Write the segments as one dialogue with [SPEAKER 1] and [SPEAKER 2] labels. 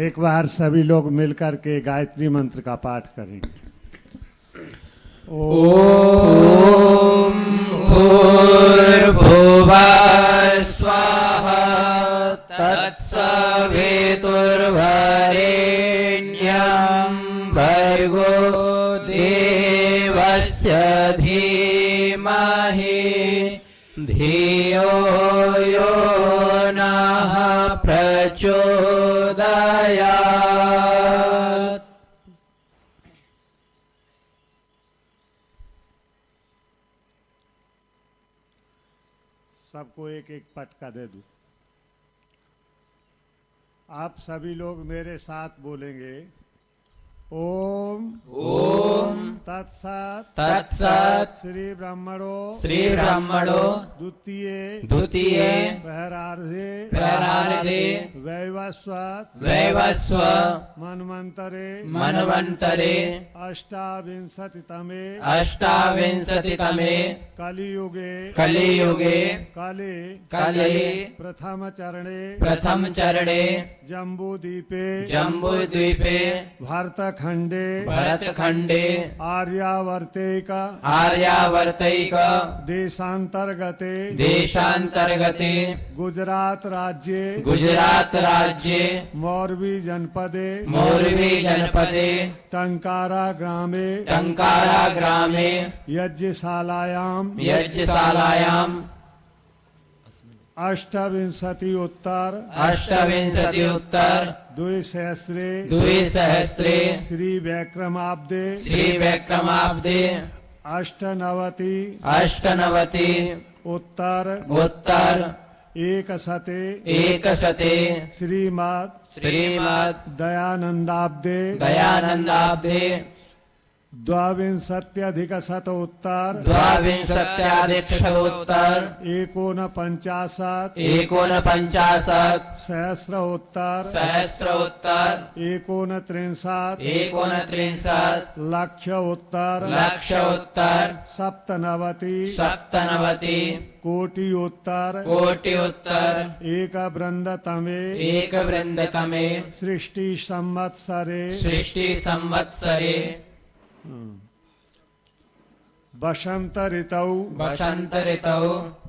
[SPEAKER 1] एक बार सभी लोग मिलकर के गायत्री मंत्र का पाठ करेंगे।
[SPEAKER 2] ओम भूर्भुवः स्वाहा तत्सवितुर्वरेण्यं भर्गो देवस्य धीमहि धियो यो नः प्रचोदयात्।
[SPEAKER 1] सबको एक एक पटका दे दूं। आप सभी लोग मेरे साथ बोलेंगे। ओम
[SPEAKER 2] ओम
[SPEAKER 1] तत्सत्
[SPEAKER 2] तत्सत्
[SPEAKER 1] श्री ब्रह्मणो द्वितीय प्रहरार्धे वैवस्व मन्वन्तरे अष्टाविंशतितमे कलियुगे
[SPEAKER 2] कले
[SPEAKER 1] प्रथम चरणे
[SPEAKER 2] जम्बूद्वीपे
[SPEAKER 1] भरतखंडे आर्यावर्तैक देशांतर्गते गुजरात राज्ये मोरबी जनपदे टंकारा ग्रामे यज्ञशालायां अष्टविंशति उत्तर द्विसहस्रे श्री वैक्रमाब्दे अष्टनवति उत्तर एकशते श्रीमद् दयानंदाब्दे द्वाविंशत्यधिकशत उत्तर एकोनपञ्चाशत् सहस्र उत्तर एकोनत्रिंशत् लक्ष उत्तर सप्तनवति कोटि उत्तर एक वृंदतमे सृष्टि संवत्सरे बसंत ऋतौ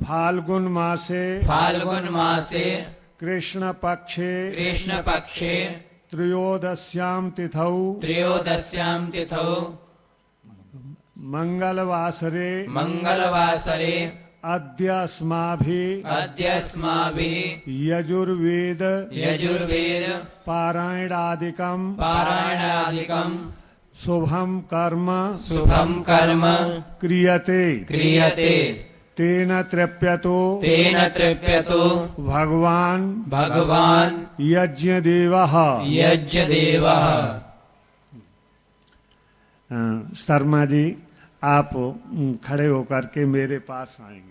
[SPEAKER 1] फाल्गुन मासे कृष्ण पक्षे त्रयोदश्यां तिथौ मंगलवासरे अद्य अस्माभिः यजुर्वेद पारायणादिकं शुभम कर्म क्रियते तेन तृप्यतो भगवान यज्ञदेवः। शर्मा जी आप खड़े होकर के मेरे पास आएंगे।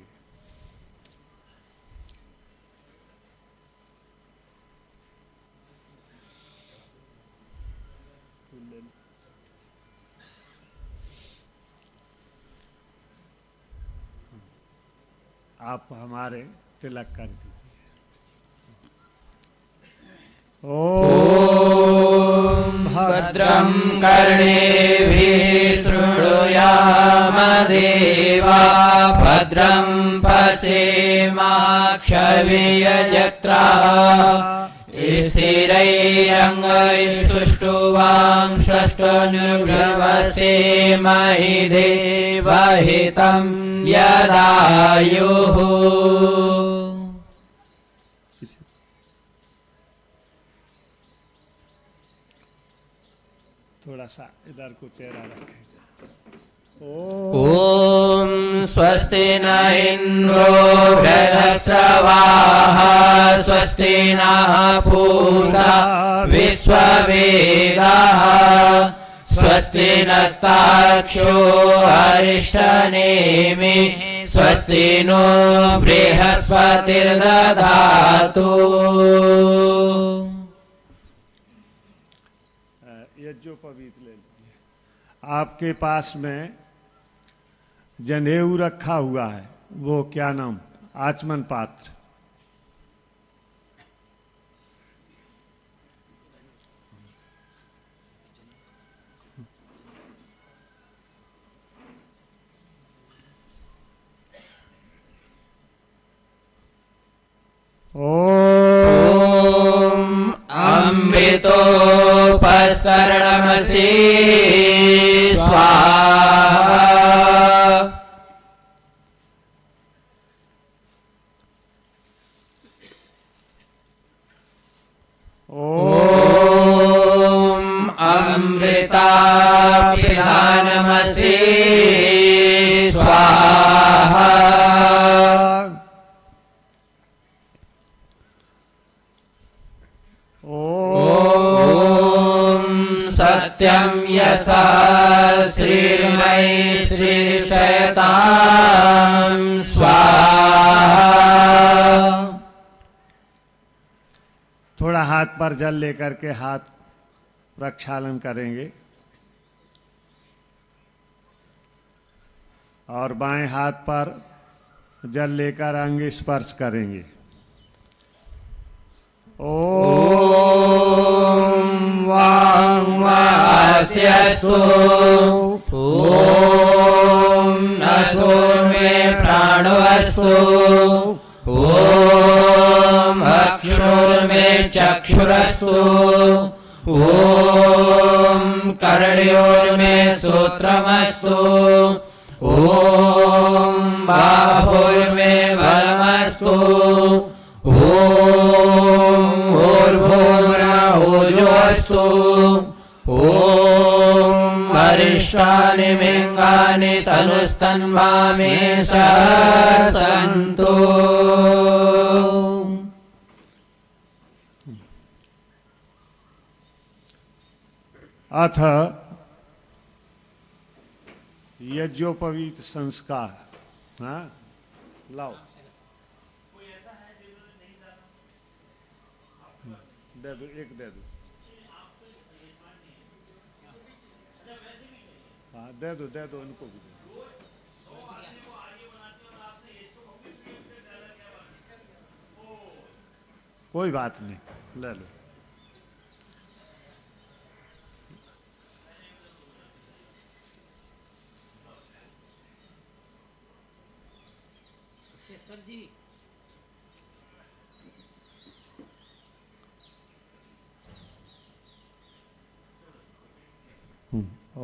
[SPEAKER 1] आप हमारे तिलक कर दीजिए।
[SPEAKER 2] ओम भद्रं कर्णेभिः शृणुयाम देवा भद्रं पश्येमाक्षभिर्यजत्राः स्थिरैरङ्गैस्तुष्टुवांशस्तनुर्भवसेमहि देवहितं यदायुः।
[SPEAKER 1] थोड़ा सा इधर को चेहरा रखें।
[SPEAKER 2] ओम स्वस्ति न इंद्रो बृहस्रवाः स्वस्ति नः पूषा विश्ववेदाः स्वस्ति नस्तार्क्ष्यो अरिष्टनेमि स्वस्ति नो बृहस्पतिर्दधातु।
[SPEAKER 1] यज्ञोपवीत ले लीजिए। आपके पास में जनेऊ रखा हुआ है, वो क्या नाम? आचमन पात्र।
[SPEAKER 2] प्राणवसी स्वाहा। ओम अमृता पिधानमसि स्वाहा। सत्यं यसा श्रीर्मयि श्रीशयतां स्वाहा।
[SPEAKER 1] थोड़ा हाथ पर जल लेकर के हाथ प्रक्षालन करेंगे और बाएं हाथ पर जल लेकर अंग स्पर्श करेंगे। ओम वास्यस्तु ओम नसोर्मे प्राणवस्तु ओम अक्षुर्मे चक्षुरस्तु ओम कर्णयोर्मे श्रोत्रमस्तु ओम बाहुर्मे बलमस्तु ओम भूर्भुवस्सु ओम अरिष्टानि मिंगानि तनुस्तन्मा मे सन्तु। अथ यज्ञोपवीत संस्कार। हाँ लाओ दे दो, एक दे दो। हाँ दे दो उनको भी दे दो। कोई बात नहीं, ले लो।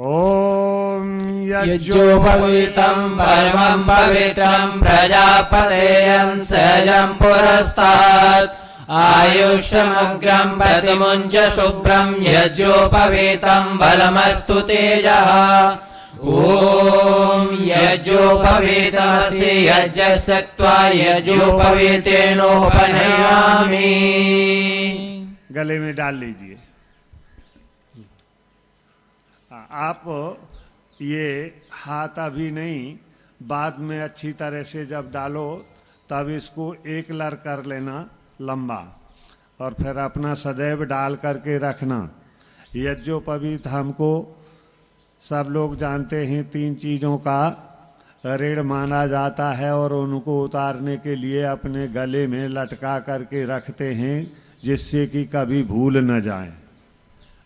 [SPEAKER 1] ओम
[SPEAKER 2] यज्ञोपवीतं परमं पवित्रं प्रजापतेयं सहजं पुरस्तात् आयुष्यमग्रं प्रतिमुञ्च शुभ्रं यज्ञोपवीतं बलमस्तु तेजः। ओम यज्ञोपवीतमसि यज्ञस्त्वा यज्ञोपवीतेनोपनयामि।
[SPEAKER 1] गले में डाल लीजिए। आप ये हाथ अभी नहीं, बाद में अच्छी तरह से जब डालो तब इसको एक लर कर लेना लंबा और फिर अपना सदैव डाल करके रखना। यज्ञोपवीत हमको सब लोग जानते हैं 3 चीज़ों का ऋण माना जाता है और उनको उतारने के लिए अपने गले में लटका करके रखते हैं जिससे कि कभी भूल न जाएं।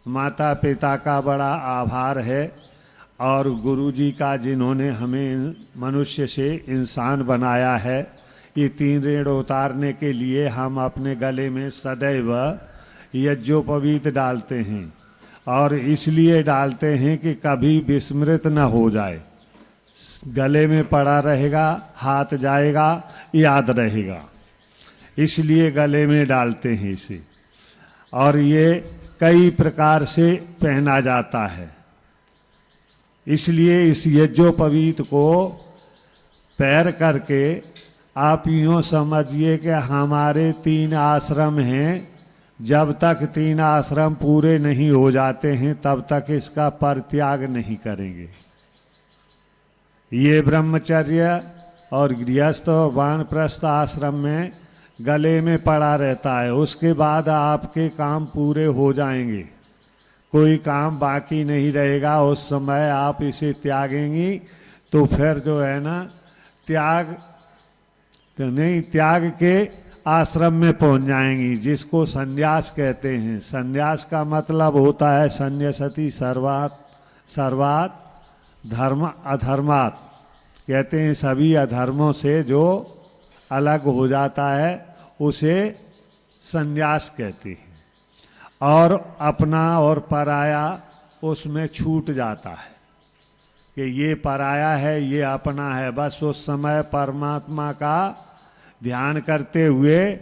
[SPEAKER 1] माता पिता का बड़ा आभार है और गुरु जी का जिन्होंने हमें मनुष्य से इंसान बनाया है। ये 3 ऋण उतारने के लिए हम अपने गले में सदैव यज्ञोपवीत डालते हैं और इसलिए डालते हैं कि कभी विस्मृत न हो जाए। गले में पड़ा रहेगा, हाथ जाएगा, याद रहेगा, इसलिए गले में डालते हैं इसे। और ये कई प्रकार से पहना जाता है, इसलिए इस यज्ञोपवीत को पैर करके आप यूँ समझिए कि हमारे 3 आश्रम हैं। जब तक 3 आश्रम पूरे नहीं हो जाते हैं तब तक इसका परित्याग नहीं करेंगे। ये ब्रह्मचर्य और गृहस्थ और वानप्रस्थ आश्रम में गले में पड़ा रहता है। उसके बाद आपके काम पूरे हो जाएंगे, कोई काम बाकी नहीं रहेगा। उस समय आप इसे त्यागेंगी तो फिर जो है ना त्याग तो नहीं, त्याग के आश्रम में पहुंच जाएंगी, जिसको संन्यास कहते हैं। संन्यास का मतलब होता है संन्यसति सर्वात धर्म अधर्मात्, कहते हैं सभी अधर्मों से जो अलग हो जाता है उसे संन्यास कहते हैं। और अपना और पराया उसमें छूट जाता है कि ये पराया है, ये अपना है। बस उस समय परमात्मा का ध्यान करते हुए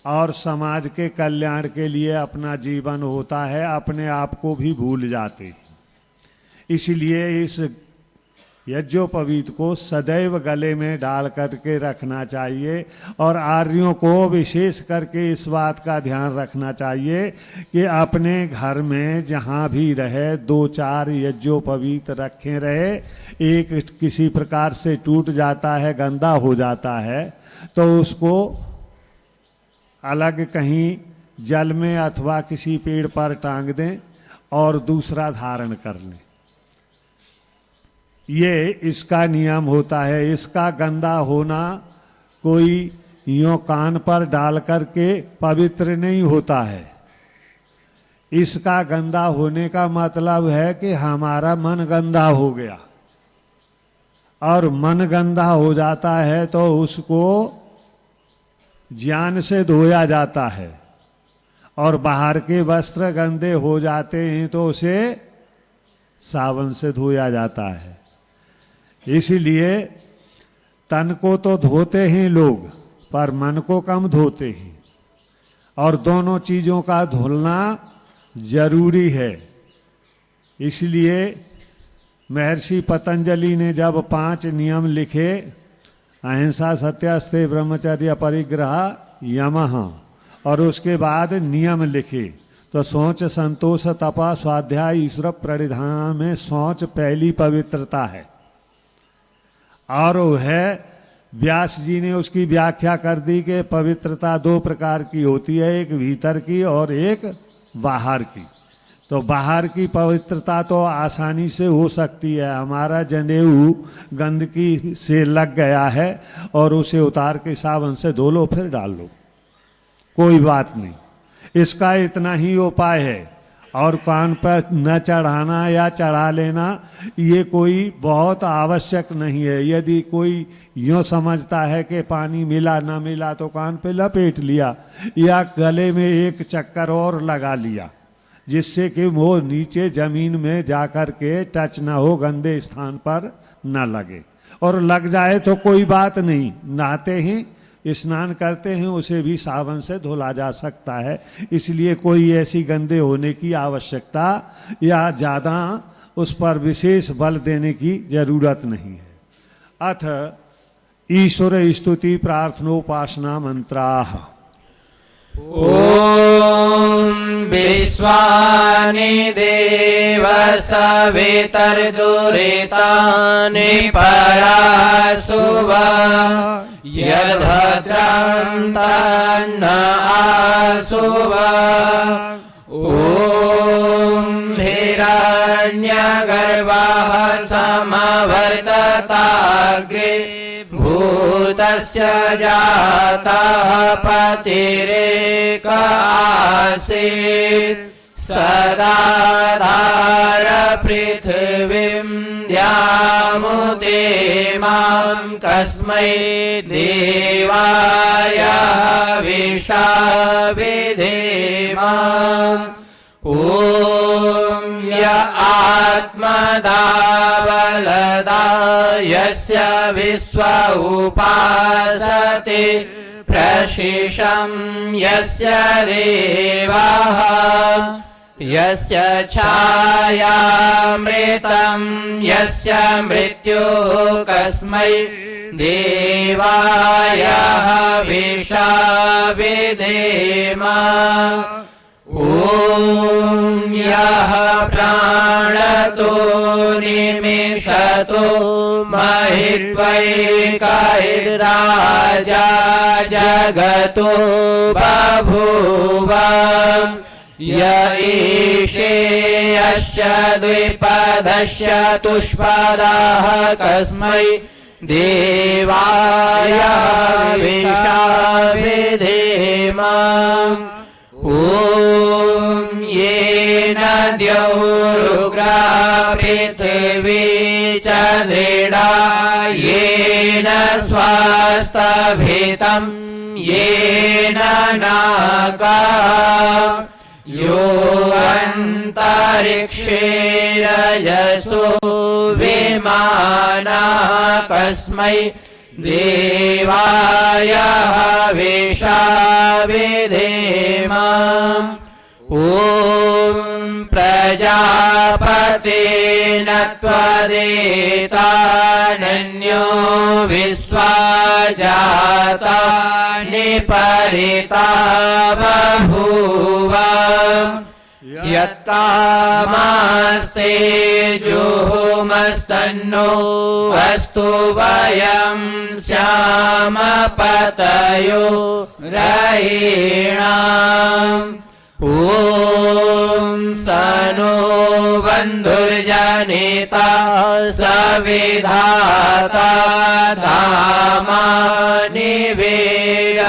[SPEAKER 1] और समाज के कल्याण के लिए अपना जीवन होता है, अपने आप को भी भूल जाते हैं। इसलिए इस यज्ञोपवीत को सदैव गले में डाल करके रखना चाहिए और आर्यों को विशेष करके इस बात का ध्यान रखना चाहिए कि अपने घर में जहाँ भी रहे 2-4 यज्ञोपवीत रखे रहे। एक किसी प्रकार से टूट जाता है, गंदा हो जाता है, तो उसको अलग कहीं जल में अथवा किसी पेड़ पर टांग दें और दूसरा धारण कर लें। ये इसका नियम होता है। इसका गंदा होना कोई यूं कान पर डाल करके पवित्र नहीं होता है। इसका गंदा होने का मतलब है कि हमारा मन गंदा हो गया, और मन गंदा हो जाता है तो उसको ज्ञान से धोया जाता है, और बाहर के वस्त्र गंदे हो जाते हैं तो उसे साबुन से धोया जाता है। इसलिए तन को तो धोते हैं लोग, पर मन को कम धोते हैं, और दोनों चीजों का धुलना जरूरी है। इसलिए महर्षि पतंजलि ने जब 5 नियम लिखे, अहिंसा, सत्यास्तेय, ब्रह्मचर्य, परिग्रह, यमः, और उसके बाद नियम लिखे, तो सोच, संतोष, तपा, स्वाध्याय, ईश्वर प्रणिधान में सोच पहली पवित्रता है। और वो है, व्यास जी ने उसकी व्याख्या कर दी कि पवित्रता 2 प्रकार की होती है, एक भीतर की और एक बाहर की। तो बाहर की पवित्रता तो आसानी से हो सकती है। हमारा जनेऊ गंदगी से लग गया है और उसे उतार के साबुन से धो लो, फिर डाल लो, कोई बात नहीं। इसका इतना ही उपाय है। और कान पर न चढ़ाना या चढ़ा लेना ये कोई बहुत आवश्यक नहीं है। यदि कोई यूँ समझता है कि पानी मिला ना मिला तो कान पे लपेट लिया या गले में एक चक्कर और लगा लिया, जिससे कि वो नीचे जमीन में जाकर के टच ना हो, गंदे स्थान पर न लगे। और लग जाए तो कोई बात नहीं, नहाते हैं, स्नान करते हैं, उसे भी साबुन से धोला जा सकता है। इसलिए कोई ऐसी गंदे होने की आवश्यकता या ज़्यादा उस पर विशेष बल देने की जरूरत नहीं है। अथ ईश्वर स्तुति प्रार्थनोपासना मंत्राः।
[SPEAKER 2] ॐ विश्वानि देव सवितर्दुरितानि परासुव यद्भद्रं तन्न आसुव। ॐ हिरण्यगर्भः समवर्तताग्रे भूतस्य जातः पतिरेक आसीत् सदाधार पृथिवीं द्यामुदेमां कस्मै देवाय विशा विधेम। ॐ य आत्मदावलदा यस्य विश्व उपासते प्रशिशं यस्य देवाः यस्य छायामृतं यस्य मृत्युः कस्मै देवाय विशा विधेम। ॐ यः प्राणतो निमिषतो महित्वैकैर्राजा जगतो बभूव य ईशे यस्य द्विपदस्य तुष्पदः कस्मै देवाय विशा विधेम। ॐ येन द्यौरुग्रा पृथिवी च दृढा येन स्वास्तभितं येन नागा यो अन्तरिक्षं अंतरिक्षेरजसो विमानः कस्मै देवाय हविषा विधेम ॐ प्रजापतेन त्वदेतानन्यो विश्वा जाता निपरिता बभूव यत्कामास्ते जुहुमस्तन्नो अस्तु वयं स्याम पतयो रयिणाम् ॐ स नो बन्धुर्जनिता सविधाता धामानि वेदभुवनानि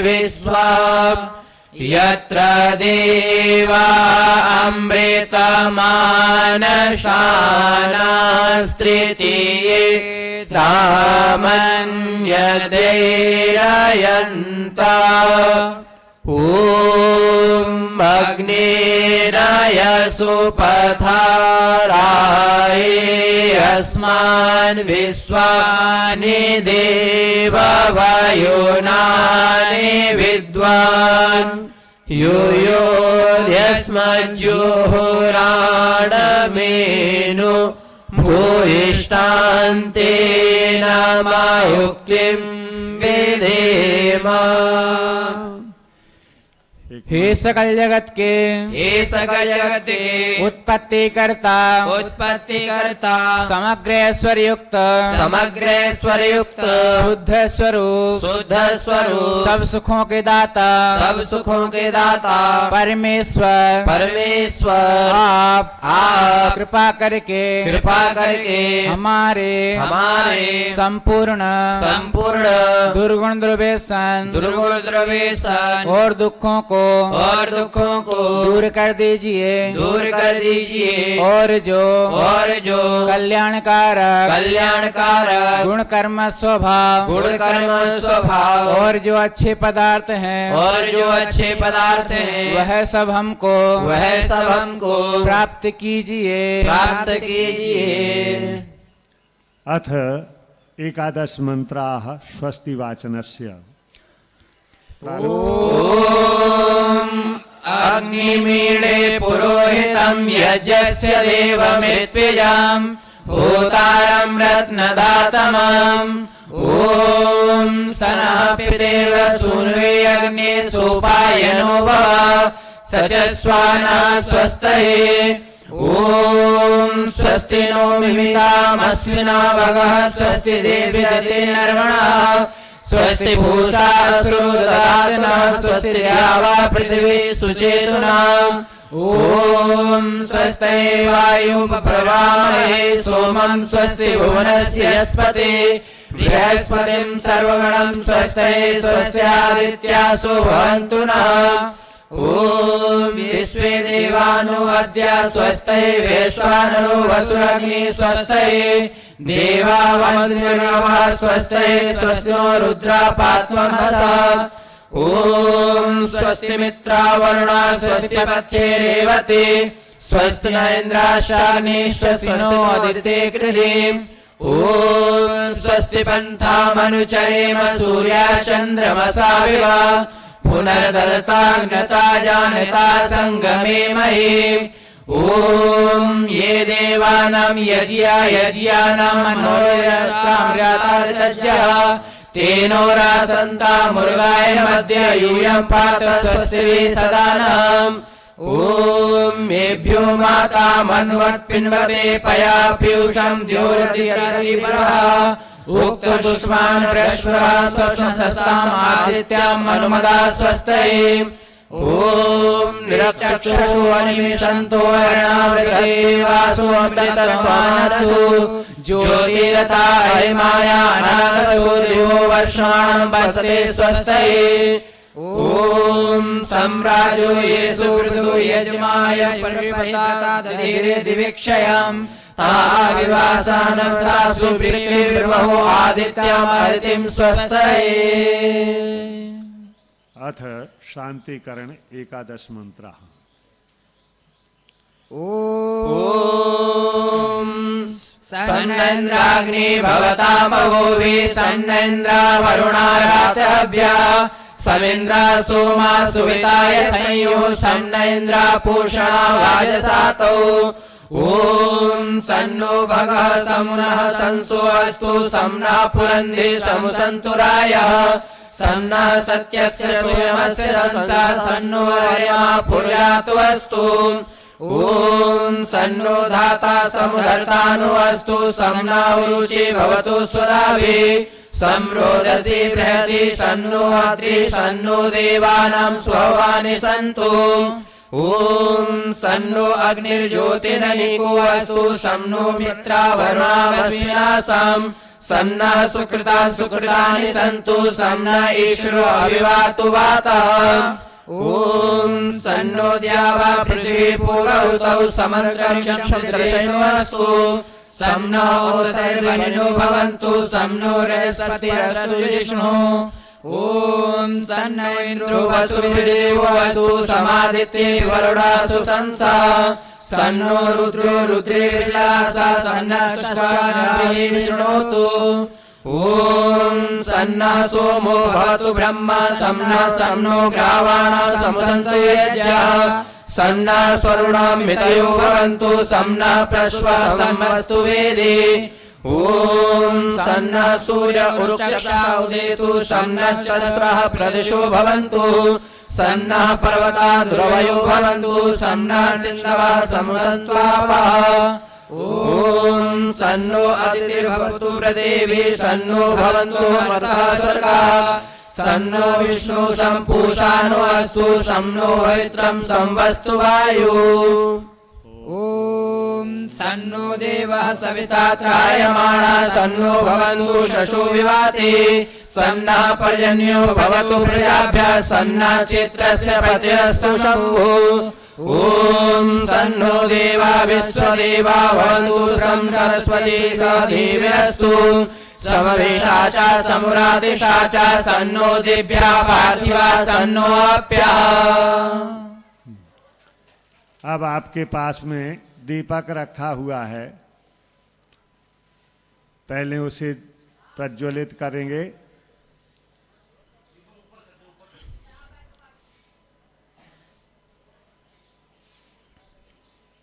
[SPEAKER 2] विश्वा यत्र देवा अमृतमानशानास्त्रितीये धामन्यदेरयन्ता ॐ अग्निरयसुपथाराये अस्मान् विश्वानि देववयुनानि विद्वान् युयोध्यस्मज्जुहुराणमेनु भूयिष्ठान्तेन मायुक्तिं विधेम।
[SPEAKER 3] हे सकल जगत के उत्पत्ति करता समग्र ऐश्वर युक्त शुद्ध स्वरूप सब सुखों के दाता परमेश्वर आप कृपा करके हमारे संपूर्ण दुर्गुण द्रव्यसन और दुखों को दूर कर दीजिए और जो कल्याणकारक गुण कर्म स्वभाव और जो अच्छे पदार्थ हैं वह सब हमको प्राप्त कीजिए।
[SPEAKER 1] अथ एकादश मंत्राः स्वस्ति वाचनस्य।
[SPEAKER 2] अग्निमीळे पुरोहितं यज्ञस्य देवमेत्विजाम् होतारं रत्नदातमम् ॐ सनः पितेव सूर्ये अग्ने सोपायनो भव सचस्वानः स्वस्तये ॐ स्वस्ति नो मिमितामस्मिना भगः स्वस्ति देवते नर्मणः स्वस्ति भूषा सुरदातना स्वस्ति द्यावा पृथिवी सुचेतुना ॐ स्वस्ति वायुप्रवामहे सोमं स्वस्ति भुवनस्य यस्पति बृहस्पतिं सर्वगणं स्वस्त्यादित्यासो भवन्तु नः ॐ विश्वे देवानो अद्य स्वस्ति वैश्वानरो वसुरग्नि स्वस्ति देवावन्द्यर्यवः स्वस्ति स्वस्नो रुद्रा पात्वमसा ॐ स्वस्ति मित्रावरुणा स्वस्ति पथ्ये रेवती स्वस्ति न इन्द्राशाग्नि स्वस्ति नो अदिते कृधिम् ॐ स्वस्ति पन्थामनुचरेम सूर्याचन्द्रमसाविव पुनर्दत्ताग्नता जानता संगमे महि ॐ ये देवानां यज्ञानां मनोरथामृतार्तज्जः तेनो रासन्ता मुर्गाय मध्य यूयं पात स्वस्तिभिः सदा नः ॐ मेभ्यो माता मन्वत्पिन्वते पया पीयूषं द्योरतिपरः उक्तदुष्मान् प्रश्वः स्वप्नसस्ताम् आदित्याम् अनुमदा स्वस्तये ॐ निरक्षक्षुषु अनिमिषन्तो हरणावृतदेवासु अमृतत्वानसु ज्योतिरता अयमाया अनागसो दिवो वर्षमाणं वसते स्वस्तये ॐ सम्राजो येषु पृथु यजमाय परिपता दधीरे दिवीक्षयाम् ताविवासानसासु वृक्तिर्वहो आदित्यमादितिं स्वस्तये।
[SPEAKER 1] अथ शांतिकरण एकादश मंत्राः।
[SPEAKER 2] सन्नेन्द्राग्नि भवतामहोभि सन्नेन्द्रा वरुणारातभ्या समिन्द्रा सोमा सुविताय संयो सन्नेन्द्रा पूषणा वाजसातौ ॐ सन्नो भगः समुनः संसो अस्तु सम्नः पुरन्धि समुसन्तुरायः सन्नः सत्यस्य सोयमस्य संसा सन्नो हर्यमा पुर्यातु अस्तु ॐ सन्नो धाता समुधर्तानु अस्तु सम्नावरुचि भवतु स्वदाभिः संरोदसी बृहति सन्नो अत्रि सन्नो देवानां स्ववानि सन्तु ॐ सन्नो अग्निर्ज्योतिरनिको अस्तु सम्नो मित्रा वरुणावस्विनासाम् सन्नः सुकृतानि सन्तु सन्नः ईश्वरो अभिवातु वातः ॐ सन्नो द्यावा पृथिवी पूर्वहुतौ समर्कर्षक्षत्रशेषु सम्नो ओषधैर्वनिनो भवन्तु सम्नो बृहस्पतिरस्तु जिष्णुः ॐ सन्नो इन्द्रो वसुभिर्देवो वसु समादित्ये वरुणासु संसा सन्नो रुद्रो रुद्रेर्विलासा सन्नश्चक्राग्निः विष्णोतु ॐ सन्नः सोमो भवतु ब्रह्मा सम्नो ग्रावाणः समुदन्तयज्ञः सन्नः स्वरुणः मितयो भवन्तु सम्नः प्रश्वः सम्मस्तु वेदे ॐ सन्नः सूर्य उरुक्षः उदेतु सन्नश्चन्द्रः प्रदिशो भवन्तु सन्नः पर्वता ध्रुवयो भवन्तु सन्नः सिन्धवः समुसन्त्वापः ॐ सन्नो अदितिर्भवतु प्रदेवी सन्नो भवन्तु मरुतः स्वर्गाः सन्नो विष्णु सम्पूषानो अस्तु सम्नो पवित्रं संवस्तु वायुः ॐ सन्नो देवः सविता त्रायमाणः सन्नो भवन्तु शशो विवाति सन्नः पर्जन्यो भवतु प्रजाभ्यः सन्नः चित्रस्य पतिरस्तु शम्भुः ॐ सन्नो देवा विश्वदेवा भवन्तु सरस्वती सदेविरस्तु समवेशा च समुरादिशा च सन्नो दिव्या पार्थिवा सन्नो अप्यः।
[SPEAKER 1] अब आपके पास में दीपक रखा हुआ है, पहले उसे प्रज्वलित करेंगे।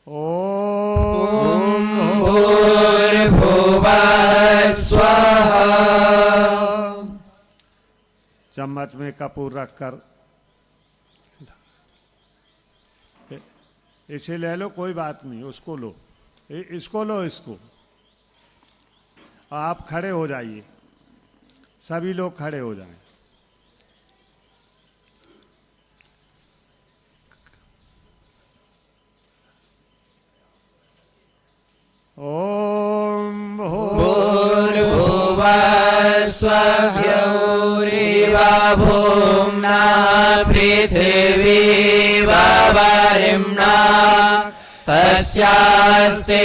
[SPEAKER 1] ओम भूर्भुवः स्वः। चम्मच में कपूर रखकर इसे ले लो, कोई बात नहीं, उसको लो, इसको लो, इसको। आप खड़े हो जाइए, सभी लोग खड़े हो जाएं। ओम भूर्भुवः स्वः भूम्ना पृथिवी वरिम्ना तस्यास्ते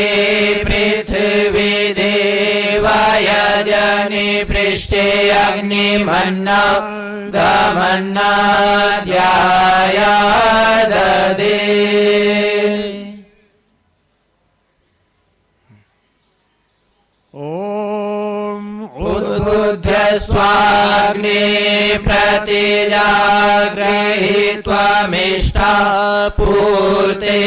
[SPEAKER 1] पृथिवी देवायजनि पृष्ठे अग्निमन्ना दमन्ना ध्याया ददे। उद्बुद्ध्य स्वाग्ने प्रतिजागृहीत्वमिष्टा पूर्ते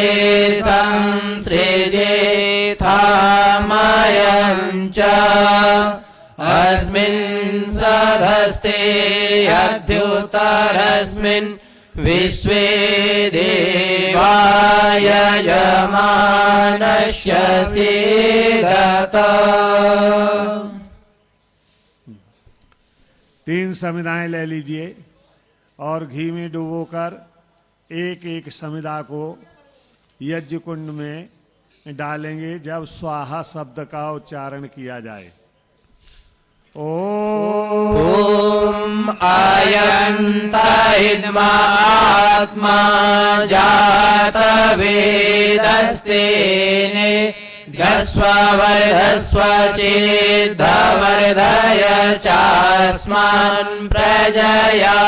[SPEAKER 1] संसृजेथामयञ्च अस्मिन् सधस्ते अद्युतरस्मिन् विश्वे देवाय यजमानस्य सीदत। 3 समिधाएं ले लीजिए और घी में डुबोकर एक एक समिधा को यज्ञ कुंड में डालेंगे जब स्वाहा शब्द का उच्चारण किया जाए। ओम आयन्त इद्मा आत्मा जात वेदस्तेने
[SPEAKER 2] ध्यस्व वर्धस्व चेद्धवर्धय चास्मान् प्रजया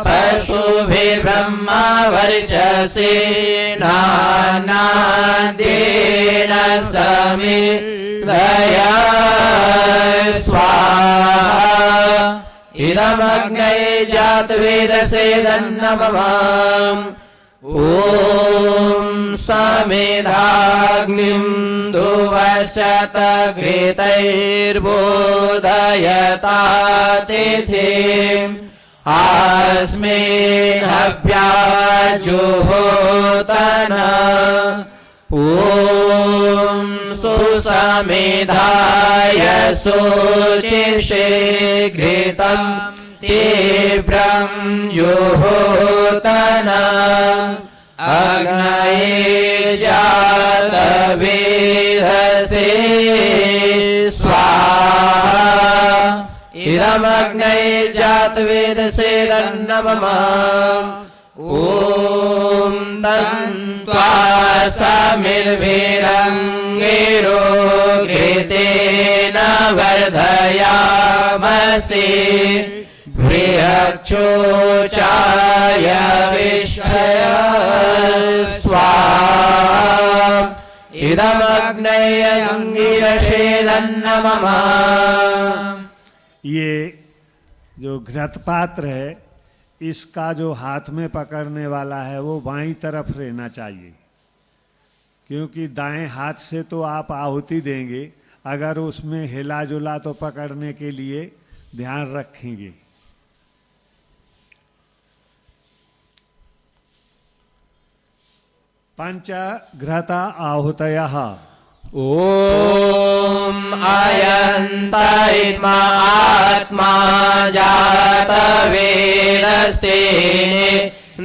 [SPEAKER 2] पशुभिर्ब्रह्मा वर्चसेना नादेन समिधया स्वाहा इदमग्ने जातवेदसे दन्नमम् ॐ समिधाग्निं दुवशत घृतैर्बोधयता तिथिम् अस्मिन् हव्याजुहोतन ॐ सुसमिधाय शुचिषे घृतम् तीव्रं जुहोतन अग्नये जातवेदसे स्वाहा इदमग्नये जातवेदसे दन्नमम् ॐ तन्त्वा समिर्भिरङ्गिरो घृतेन वर्धयामसि बृहच्छोचाय विष्ठय स्वाहा इदमग्नये अङ्गिरसे दन्नमम्।
[SPEAKER 1] ये जो घृत पात्र है इसका जो हाथ में पकड़ने वाला है वो बाईं तरफ रहना चाहिए, क्योंकि दाएं हाथ से तो आप आहुति देंगे, अगर उसमें हिला जुला तो पकड़ने के लिए ध्यान रखेंगे। पंचघ्रता आहुतयः
[SPEAKER 2] ॐ अयन्त आत्मा जातवेदस्तेने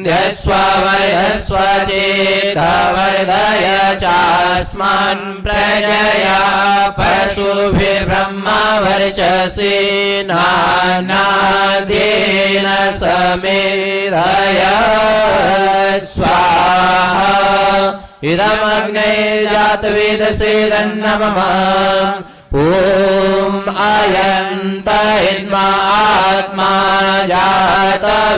[SPEAKER 2] ध्यस्व वर्धस्व चेद्धवर्धय चास्मान् प्रजया पशुभिर्ब्रह्मा वर्चसेना नादेन समिधया स्वाहा इदमग्नये जातवेदसे दन्नमम् ॐ अयन्त आत्मा जातवेदस्तेने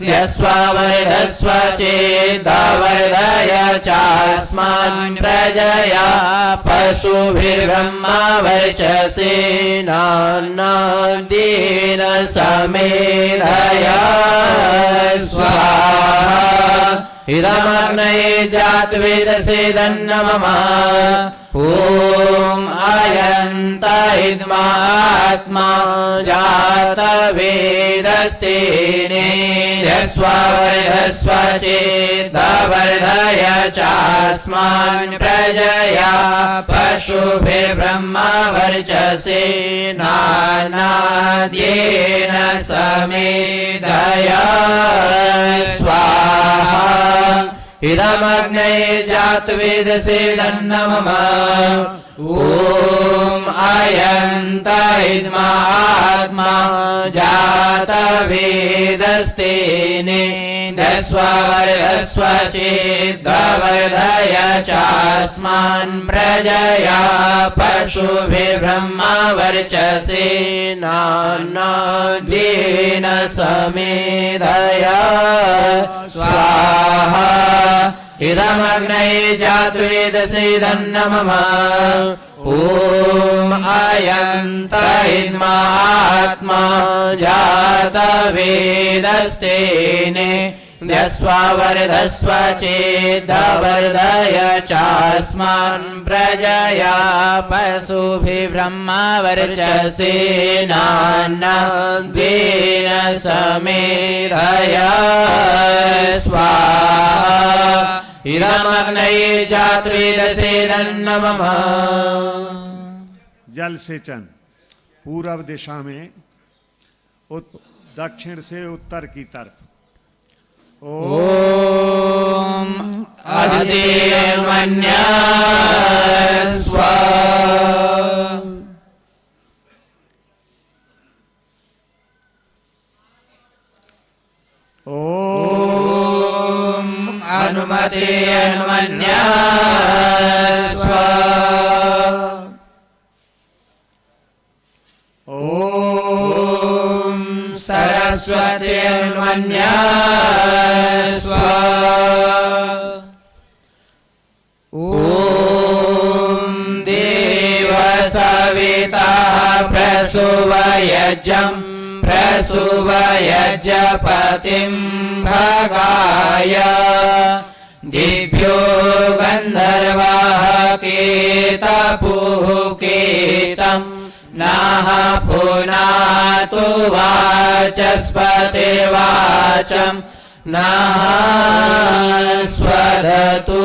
[SPEAKER 2] ध्यस्व वर्धस्व चेद्धवर्धय चास्मान् प्रजया पशुभिर्ब्रह्मा वर्चसेना नादेन समिधया स्वाहा इदमग्नये जातवेदसे दन्नमम् ॐ अयन्त आत्मा जातवेदस्तेने ध्यस्व वर्धस्व चेद्धवर्धय चास्मान् प्रजया पशुभिर्ब्रह्मा वर्चसेना नादेन समिधया स्वाहा इदमग्नये जातवेदसे दन्नमम् ॐ अयन्त आत्मा जातवेदस्तेने ध्यस्व वर्धस्व चेद्धवर्धय चास्मान् प्रजया पशुभिर्ब्रह्मा वर्चसेना नादेन समिधया स्वाहा इदमग्नये जातवेदसे दन्नमम् ॐ अयन्त आत्मा जातवेदस्तेने ध्यस्व वर्धस्व चेद्धवर्धय चास्मान् प्रजया पशुभिर्ब्रह्मा वर्चसेना नादेन समिधया स्वाहा इदमग्नये जातवेदसे दन्नमम्।
[SPEAKER 1] जल सेचन पूर्व दिशा में दक्षिण से उत्तर की तरफ।
[SPEAKER 2] ॐ अधिदेवन्या स्वाहा ॐ अनुमते अन्मन्या सरस्वतीर्मन्यस्व ॐ देव सविता प्रसुवयजम् प्रसुवयजपतिं भगाय दिव्यो गन्धर्वाः केतपुः केतं नाह पुनातु वाचस्पतिर्वाचं नाह स्वदतु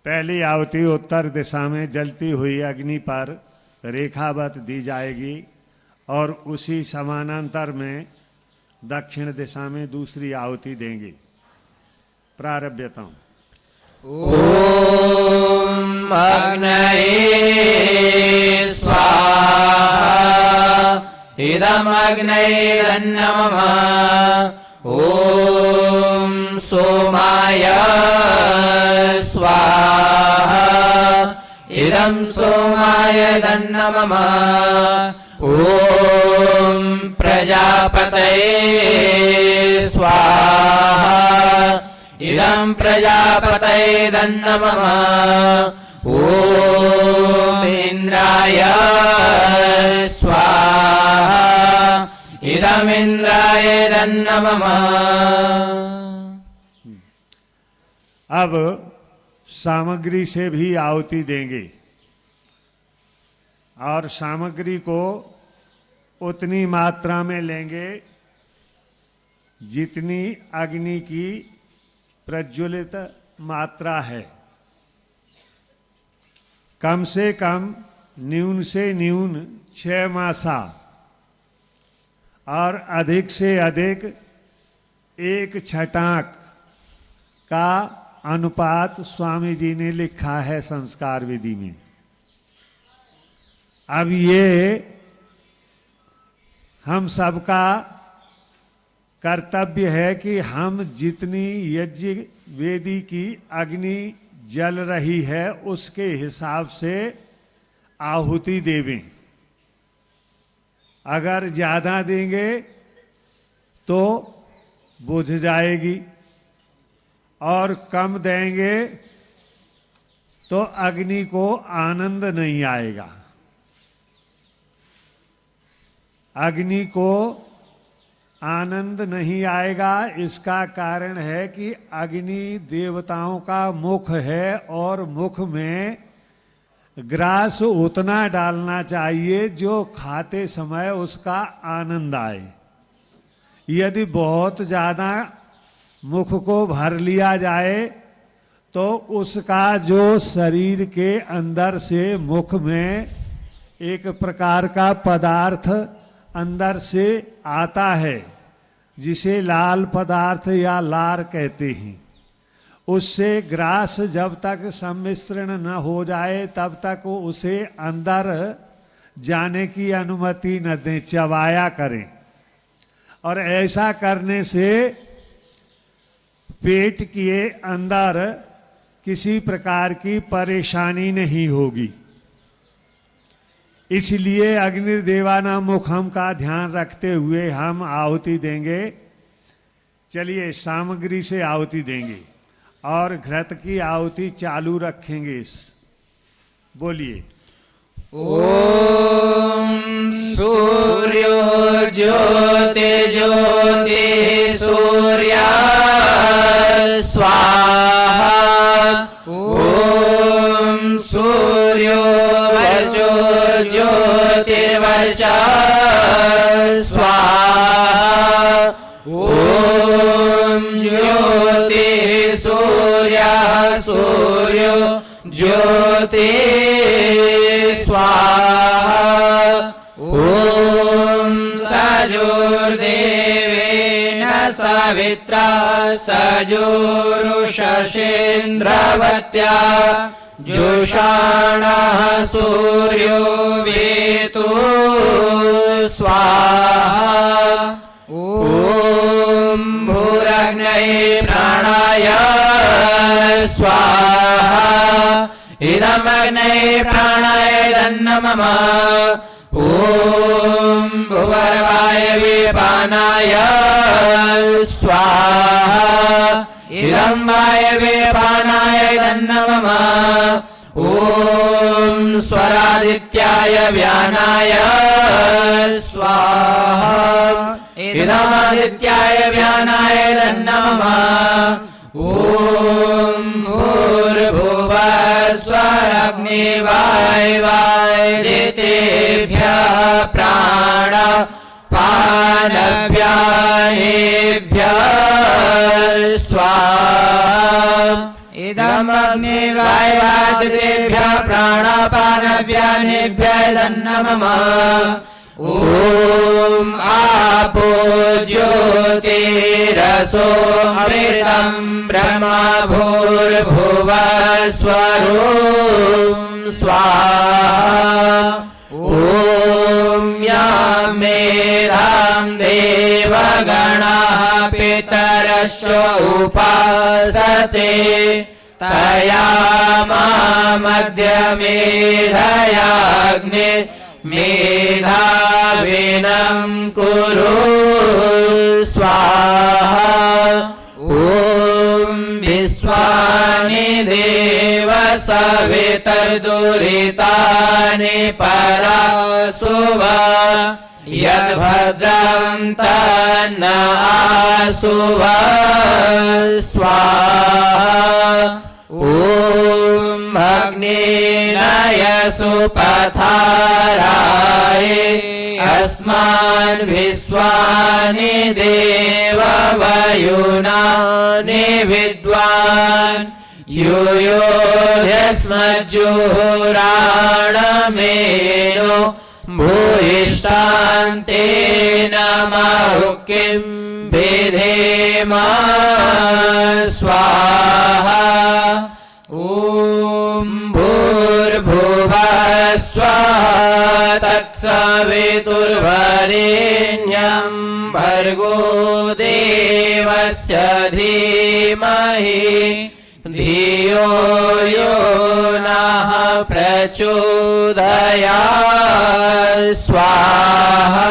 [SPEAKER 1] पहली आहुति उत्तर दिशा में जलती हुई अग्नि पर रेखावत दी जाएगी और उसी समानांतर में दक्षिण दिशा में दूसरी आहुति देंगे। प्रारभ्यताम।
[SPEAKER 2] ॐ अग्नये स्वाहा इदमग्नैरन्नमः ॐ सोमाय स्वाहा इदं सोमाय नमः ॐ प्रजापतये स्वाहा इदं प्रजापतये नमः ॐ इन्द्राय स्वाहा इदमिन्द्राय नमः।
[SPEAKER 1] अब सामग्री से भी आहुति देंगे और सामग्री को उतनी मात्रा में लेंगे जितनी अग्नि की प्रज्वलित मात्रा है। कम से कम न्यून से न्यून 6 मासा और अधिक से अधिक 1 छटाक का अनुपात स्वामी जी ने लिखा है संस्कार विधि में। अब ये हम सबका कर्तव्य है कि हम जितनी यज्ञ वेदी की अग्नि जल रही है उसके हिसाब से आहुति देवें। अगर ज्यादा देंगे तो बुझ जाएगी और कम देंगे तो अग्नि को आनंद नहीं आएगा। अग्नि को आनंद नहीं आएगा, इसका कारण है कि अग्नि देवताओं का मुख है और मुख में ग्रास उतना डालना चाहिए जो खाते समय उसका आनंद आए। यदि बहुत ज्यादा मुख को भर लिया जाए तो उसका जो शरीर के अंदर से मुख में एक प्रकार का पदार्थ अंदर से आता है जिसे लाल पदार्थ या लार कहते हैं, उससे ग्रास जब तक सम्मिश्रण न हो जाए तब तक उसे अंदर जाने की अनुमति न दें, चबाया करें। और ऐसा करने से पेट के अंदर किसी प्रकार की परेशानी नहीं होगी। इसलिए अग्निर्देवानां मुखम का ध्यान रखते हुए हम आहुति देंगे। चलिए सामग्री से आहुति देंगे और घृत की आहुति चालू रखेंगे। बोलिए।
[SPEAKER 2] ओम सूर्यो ज्योति ज्योति सूर्या स्वाहा। ओम सूर्यो वर्चो ज्योतिर्वर्चा स्वाहा। ओम ज्योति सूर्यः सूर्यो ज्योति स्वाहा। ओम सजुर्देवेन सवित्रा सजुरुषसेन्द्रवत्या जुषाणः सूर्यो वेतु स्वाहा ॐ भूरग्नये प्राणाय स्वाहा इदमग्नये प्राणाय तन्नमः ॐ भुवर्वाय विपानाय स्वाहा इदं वायवे तन्नमः ॐ स्वरादित्याय व्यानाय स्वाहा इदमादित्याय व्यानाय तन्नमः ॐ भूर्भुवः स्वरग्निवायवायदितेभ्यः प्राण पानव्यानेभ्यः स्वाहा इदमग्निवायवादितेभ्यः प्राणापानव्यानेभ्यः तन्नमः ॐ आपो ज्योतिरसो अमृतं ब्रह्मा भूर्भुवः स्वरों स्वाहा ॐ यां मेधां देवगणाः पितरश्च उपासते तया मामद्यमेधयाग्ने मेधाविनं कुरु स्वाहा ॐ विश्वानि देव सवितर्दुरितानि परासुव यद्भद्रं तन्न आसुव स्वाहा ॐ अग्निनयसु पथाराय अस्मान् विश्वानि देववयुनानि विद्वान् यूयोध्यस्मज्जुहुराणमेनो भूयिष्ठान्तेन माहुक्किं विधेम स्वाहा ॐ भूर्भुवः स्वः तत्सवितुर्वरेण्यं भर्गो देवस्य धीमहि धियो यो नः प्रचोदयात् स्वाहा।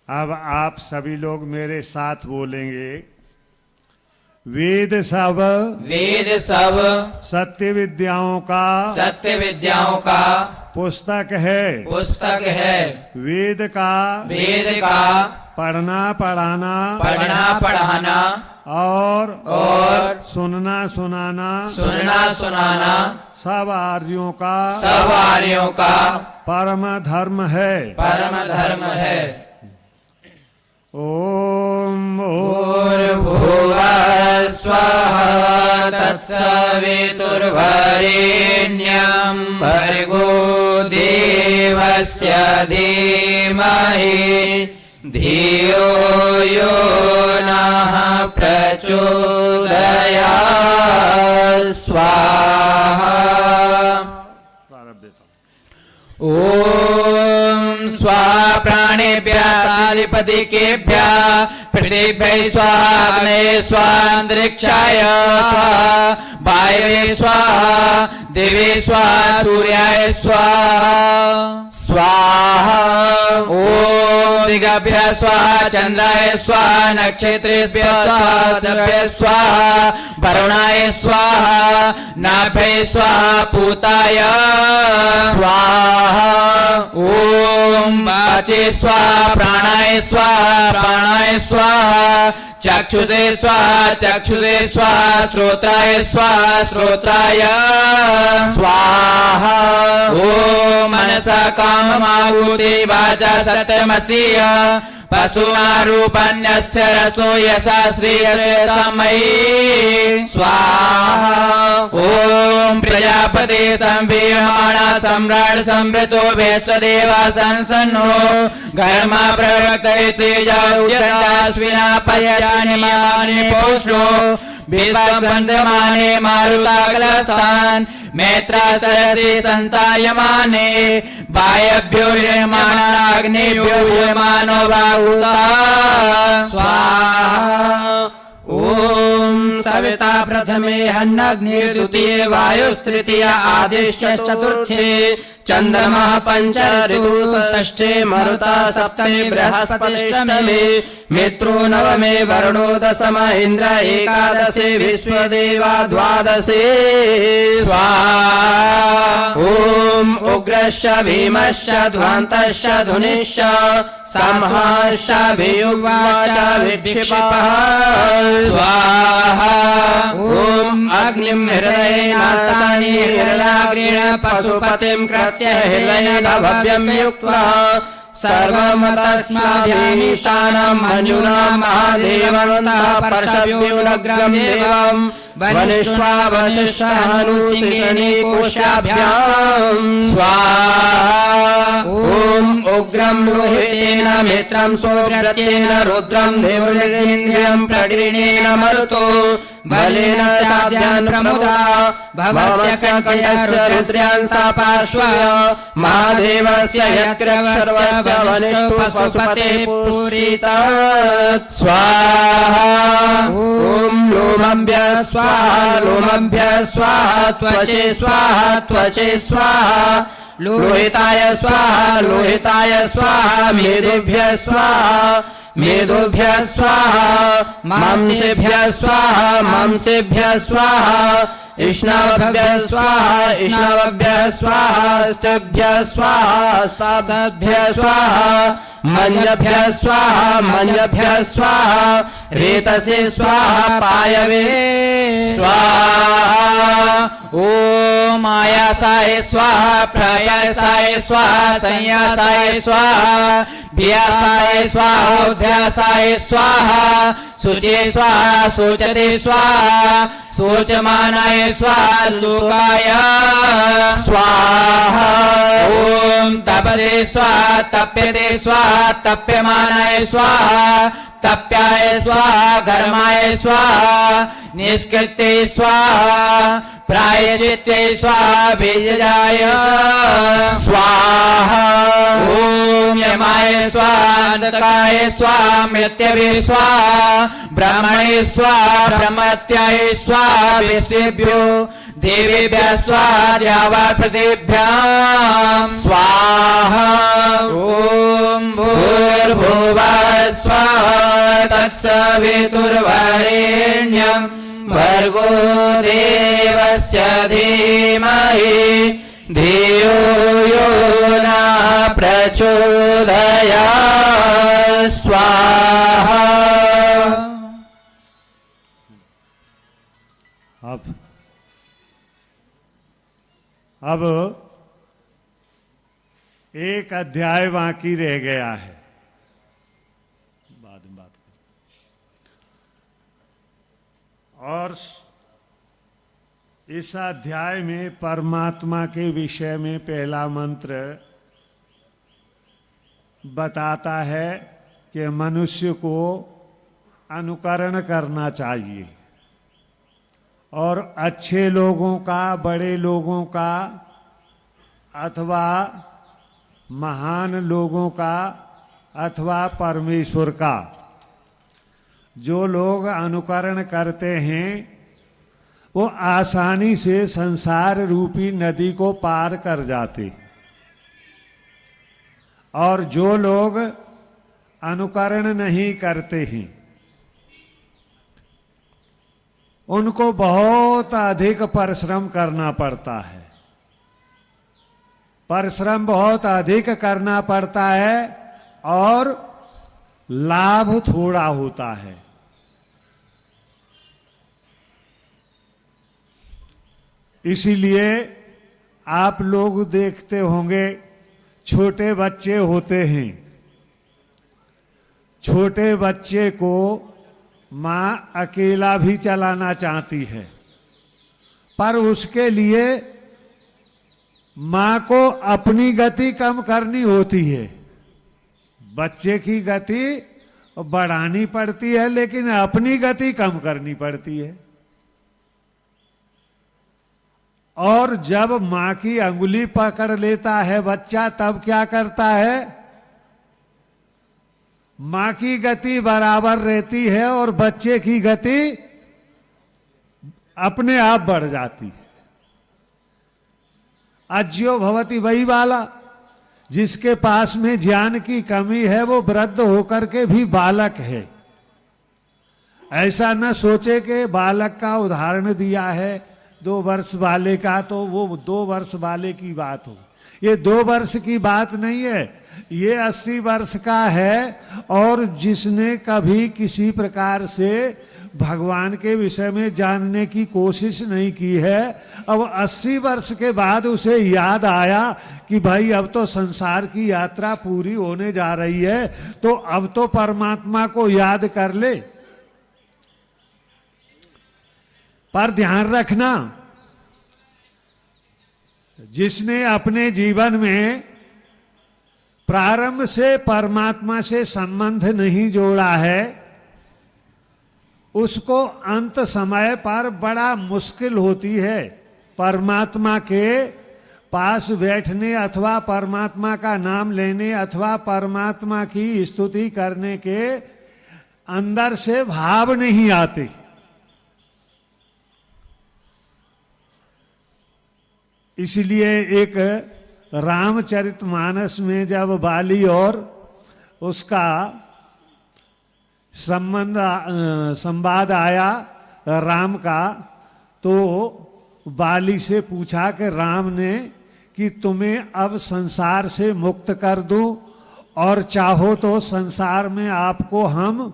[SPEAKER 1] अब आप सभी लोग मेरे साथ बोलेंगे। वेद सब सत्य विद्याओं का पुस्तक है वेद का पढ़ना पढ़ाना और सुनना सुनाना सब आर्यों का परम धर्म है ओम
[SPEAKER 2] भूर्भुवः स्वः तत्सवितुर्वरेण्यं भर्गो देवस्य धीमहि धियो यो नः प्रचोदयात् स्वाहा। ॐ स्वाहा प्राणेभ्यः प्रातिपदिकेभ्यः पृथिव्यै स्वाहा अग्नये स्वाहा अन्तरिक्षाय स्वाहा वायवे स्वाहा दिवे स्वाहा सूर्याय स्वाहा ॐ दिगभ्यः स्वाहा चन्द्राय स्वाहा नक्षत्रेभ्यः स्वाहा द्रव्ये स्वाहा वरुणाय स्वाहा नाभ्ये स्वाहा पूताय स्वाहा ॐ वाचे स्वाहा प्राणाय स्वाहा चक्षुषे स्वाहा श्रोत्राय स्वाहा ॐ मनसा काममाहुति वाचा सत्यमसीय पशुमारूपन्यस्य रसो यशा श्रीयसे तमयि स्वाहा ॐ प्रजापति संवीर्यमाणा सम्राट संवृतो वैश्वदेवा संसन्नो घर्मा प्रवक्तये श्रीजास्विना पयजानि मानि पोष्णो विश्वबन्धमाने मारुताकलस्थान् मैत्रा सरसि सन्तायमाने वायव्यो यजमानाग्नेभ्यो यजमानो बाहुता
[SPEAKER 3] स्वाहा। ओम सविता प्रथमे हन्नग्निर्द्वितीये वायुस्तृतीय आदिश्च चतुर्थे चंद्रमा पंचमः षष्ठे मरुता सप्तमे बृहस्पतिष्टमे मित्रो नवमे वरुणो दशम इंद्र एकादशे विश्वदेवा द्वादशे स्वाहा। ओम उग्रश्च भीमश्च ध्वान्तश्च धुनिश्च संहाश्च वियुवाच विक्षिपः
[SPEAKER 2] स्वाहा।
[SPEAKER 3] ओम अग्निं हृदयेन सानि हृदयाग्रेण पशुपतिं कृत्य हृदयेन भव्यं युक्त्वा सर्वमतस्माभ्यामीशानं मन्युना महादेवन्तः पर्शव्योऽग्रं देवं वनिष्ठा वनिष्ठहनुसिंहेन कोशाभ्यां स्वाहा। ओम उग्रं लोहितेन मित्रं सौभ्रत्येन रुद्रं देवृन्द्रियं प्रगृह्णेन मरुतो बलेन साध्यान् प्रमुदा भवस्य कण्ठस्य रुद्र्यांसा पार्श्वः महादेवस्य यत्रवस्य वनिष्ठो पशुपतेः पूरितः स्वाहा। ओम लोमभ्यः स्वाहा लोमभ्यः स्वाहा त्वचे स्वाहा त्वचे स्वाहा लोहिताय स्वाहा लोहिताय स्वाहा मेरुभ्यः स्वाहा मेदुभ्यः स्वाहा मांसेभ्यः स्वाहा मांसेभ्यः स्वाहा इष्णाभ्यः स्वाहा इष्णाभ्यः स्वाहा स्तभ्यः स्वाहा स्तभ्यः स्वाहा मंजभ्यः स्वाहा मंजभ्यः स्वाहा रेतसे स्वाहा पायवे
[SPEAKER 2] स्वाहा। ओम आयासाय स्वाहा प्रयासाय स्वाहा संयासाय स्वाहा भियासाय स्वाहा उध्यासाय स्वाहा शुचे स्वाहा शोचते स्वाहा शोचमानाय स्वाहा लोकाय स्वाहा। ओम तपते स्वाहा तप्यते स्वाहा तप्यमानाय स्वाहा तप्याय स्वाहा घर्माय स्वाहा निष्कृत्य स्वाहा प्रायश्चित्ते स्वाहा बीजाय स्वाहा। ओम यमाय स्वाहा अंधकाय स्वाहा मृत्यवे स्वाहा ब्रह्मणे स्वाहा ब्रह्मत्याय स्वाहा विश्वेभ्यो देवेभ्यः स्वाहा द्यावापृथिभ्यां स्वाहा। ओम भूर्भुवः स्वाहा तत्सवितुर्वरेण्यं भर्गो देवस्य धीमहि धियो यो न प्रचोदयात् स्वाहा।
[SPEAKER 1] अब एक अध्याय बाकी रह गया है, बाद में बात करें। और इस अध्याय में परमात्मा के विषय में पहला मंत्र बताता है कि मनुष्य को अनुकरण करना चाहिए और अच्छे लोगों का, बड़े लोगों का अथवा महान लोगों का अथवा परमेश्वर का, जो लोग अनुकरण करते हैं वो आसानी से संसार रूपी नदी को पार कर जाते, और जो लोग अनुकरण नहीं करते हैं उनको बहुत अधिक परिश्रम करना पड़ता है। परिश्रम बहुत अधिक करना पड़ता है और लाभ थोड़ा होता है। इसीलिए आप लोग देखते होंगे छोटे बच्चे होते हैं, छोटे बच्चे को माँ अकेला भी चलाना चाहती है, पर उसके लिए माँ को अपनी गति कम करनी होती है। बच्चे की गति बढ़ानी पड़ती है लेकिन अपनी गति कम करनी पड़ती है। और जब मां की अंगुली पकड़ लेता है बच्चा, तब क्या करता है? मां की गति बराबर रहती है और बच्चे की गति अपने आप बढ़ जाती है। अज्यो भवति वही वाला, जिसके पास में ज्ञान की कमी है वो वृद्ध होकर के भी बालक है। ऐसा न सोचे कि बालक का उदाहरण दिया है 2 वर्ष वाले का, तो वो 2 वर्ष वाले की बात हो। ये 2 वर्ष की बात नहीं है, ये 80 वर्ष का है। और जिसने कभी किसी प्रकार से भगवान के विषय में जानने की कोशिश नहीं की है, अब 80 वर्ष के बाद उसे याद आया कि भाई अब तो संसार की यात्रा पूरी होने जा रही है, तो अब तो परमात्मा को याद कर ले। पर ध्यान रखना, जिसने अपने जीवन में प्रारंभ से परमात्मा से संबंध नहीं जोड़ा है, उसको अंत समय पर बड़ा मुश्किल होती है परमात्मा के पास बैठने अथवा परमात्मा का नाम लेने अथवा परमात्मा की स्तुति करने के अंदर से भाव नहीं आते। इसलिए एक रामचरितमानस में जब बाली और उसका संवाद आया राम का, तो बाली से पूछा कि राम ने कि तुम्हें अब संसार से मुक्त कर दूं और चाहो तो संसार में आपको हम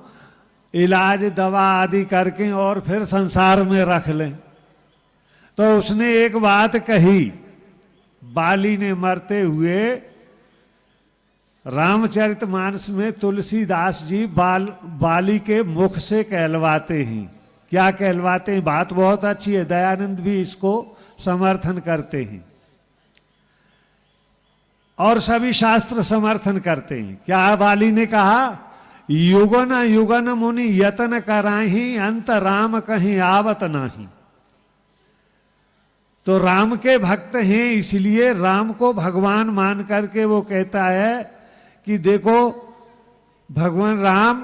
[SPEAKER 1] इलाज दवा आदि करके और फिर संसार में रख लें। तो उसने एक बात कही, बाली ने मरते हुए। रामचरितमानस में तुलसीदास जी बाली के मुख से कहलवाते हैं। क्या कहलवाते हैं? बात बहुत अच्छी है, दयानंद भी इसको समर्थन करते हैं और सभी शास्त्र समर्थन करते हैं। क्या बाली ने कहा? युगन युगन मुनि यतन कराही, अंत राम कहीं आवत नाही। तो राम के भक्त हैं, इसलिए राम को भगवान मान करके वो कहता है कि देखो भगवान राम,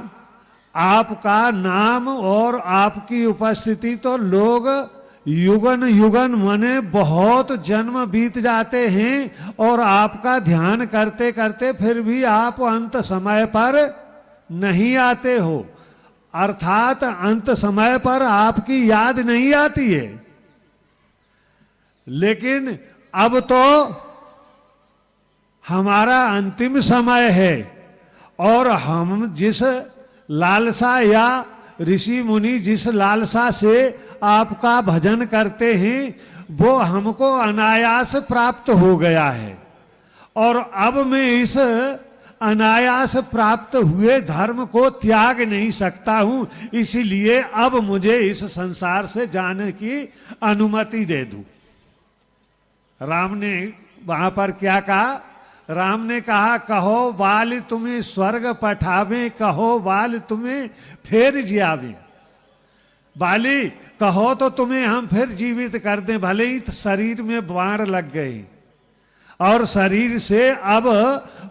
[SPEAKER 1] आपका नाम और आपकी उपस्थिति तो लोग युगन युगन माने बहुत जन्म बीत जाते हैं और आपका ध्यान करते करते फिर भी आप अंत समय पर नहीं आते हो, अर्थात अंत समय पर आपकी याद नहीं आती है। लेकिन अब तो हमारा अंतिम समय है और हम जिस लालसा या ऋषि मुनि जिस लालसा से आपका भजन करते हैं वो हमको अनायास प्राप्त हो गया है और अब मैं इस अनायास प्राप्त हुए धर्म को त्याग नहीं सकता हूं, इसीलिए अब मुझे इस संसार से जाने की अनुमति दे दूं। राम ने वहां पर क्या कहा? राम ने कहा, कहो बाल तुम्हें स्वर्ग पठावे, कहो बाल तुम्हें फिर जियावे। बाली कहो तो तुम्हें हम फिर जीवित कर दें, भले ही शरीर में बाण लग गए और शरीर से अब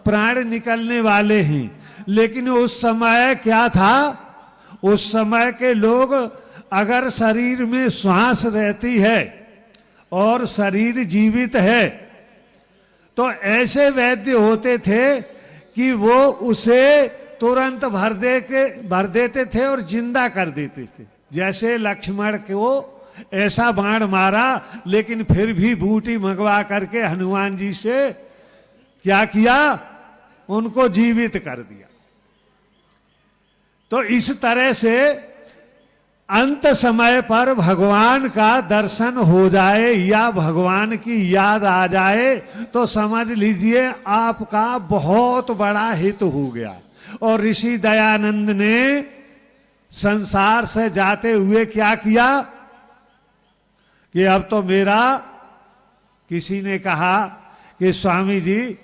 [SPEAKER 1] प्राण निकलने वाले हैं। लेकिन उस समय क्या था? उस समय के लोग अगर शरीर में श्वास रहती है और शरीर जीवित है तो ऐसे वैद्य होते थे कि वो उसे तुरंत भर देते थे और जिंदा कर देते थे। जैसे लक्ष्मण को ऐसा बाण मारा, लेकिन फिर भी बूटी मंगवा करके हनुमान जी से क्या किया? उनको जीवित कर दिया। तो इस तरह से अंत समय पर भगवान का दर्शन हो जाए या भगवान की याद आ जाए तो समझ लीजिए आपका बहुत बड़ा हित हो गया। और ऋषि दयानंद ने संसार से जाते हुए क्या किया कि अब तो मेरा, किसी ने कहा कि स्वामी जी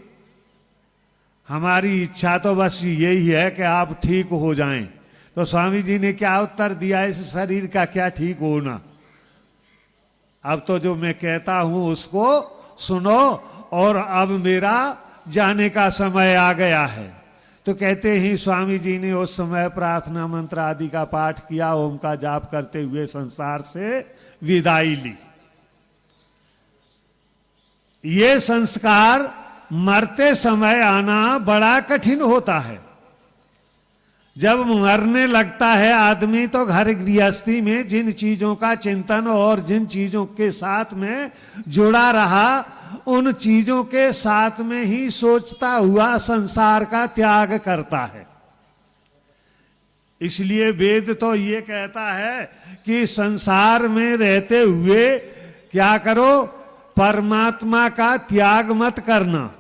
[SPEAKER 1] हमारी इच्छा तो बस यही है कि आप ठीक हो जाएं। तो स्वामी जी ने क्या उत्तर दिया? इस शरीर का क्या ठीक होना? अब तो जो मैं कहता हूं उसको सुनो, और अब मेरा जाने का समय आ गया है। तो कहते ही स्वामी जी ने उस समय प्रार्थना मंत्र आदि का पाठ किया, ओम का जाप करते हुए संसार से विदाई ली। ये संस्कार मरते समय आना बड़ा कठिन होता है। जब मरने लगता है आदमी तो घर गृहस्थी में जिन चीजों का चिंतन और जिन चीजों के साथ में जुड़ा रहा, उन चीजों के साथ में ही सोचता हुआ संसार का त्याग करता है। इसलिए वेद तो ये कहता है कि संसार में रहते हुए क्या करो, परमात्मा का त्याग मत करना।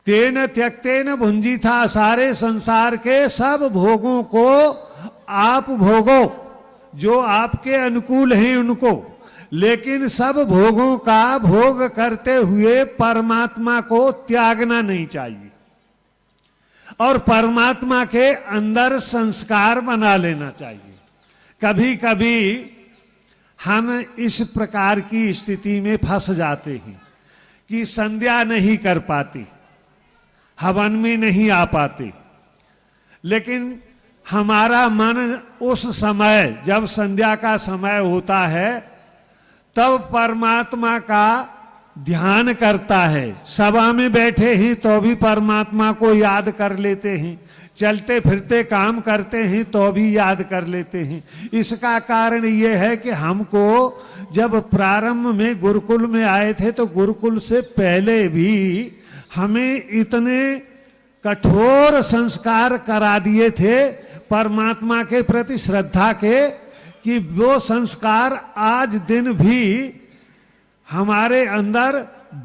[SPEAKER 1] तेन त्यक्तेन भुंजी था, सारे संसार के सब भोगों को आप भोगो जो आपके अनुकूल हैं उनको, लेकिन सब भोगों का भोग करते हुए परमात्मा को त्यागना नहीं चाहिए, और परमात्मा के अंदर संस्कार बना लेना चाहिए। कभी कभी हम इस प्रकार की स्थिति में फंस जाते हैं कि संध्या नहीं कर पाती, हवन में नहीं आ पाते, लेकिन हमारा मन उस समय जब संध्या का समय होता है तब परमात्मा का ध्यान करता है। सभा में बैठे हैं तो भी परमात्मा को याद कर लेते हैं, चलते फिरते काम करते हैं तो भी याद कर लेते हैं। इसका कारण यह है कि हमको जब प्रारंभ में गुरुकुल में आए थे तो गुरुकुल से पहले भी हमें इतने कठोर संस्कार करा दिए थे परमात्मा के प्रति श्रद्धा के, कि वो संस्कार आज दिन भी हमारे अंदर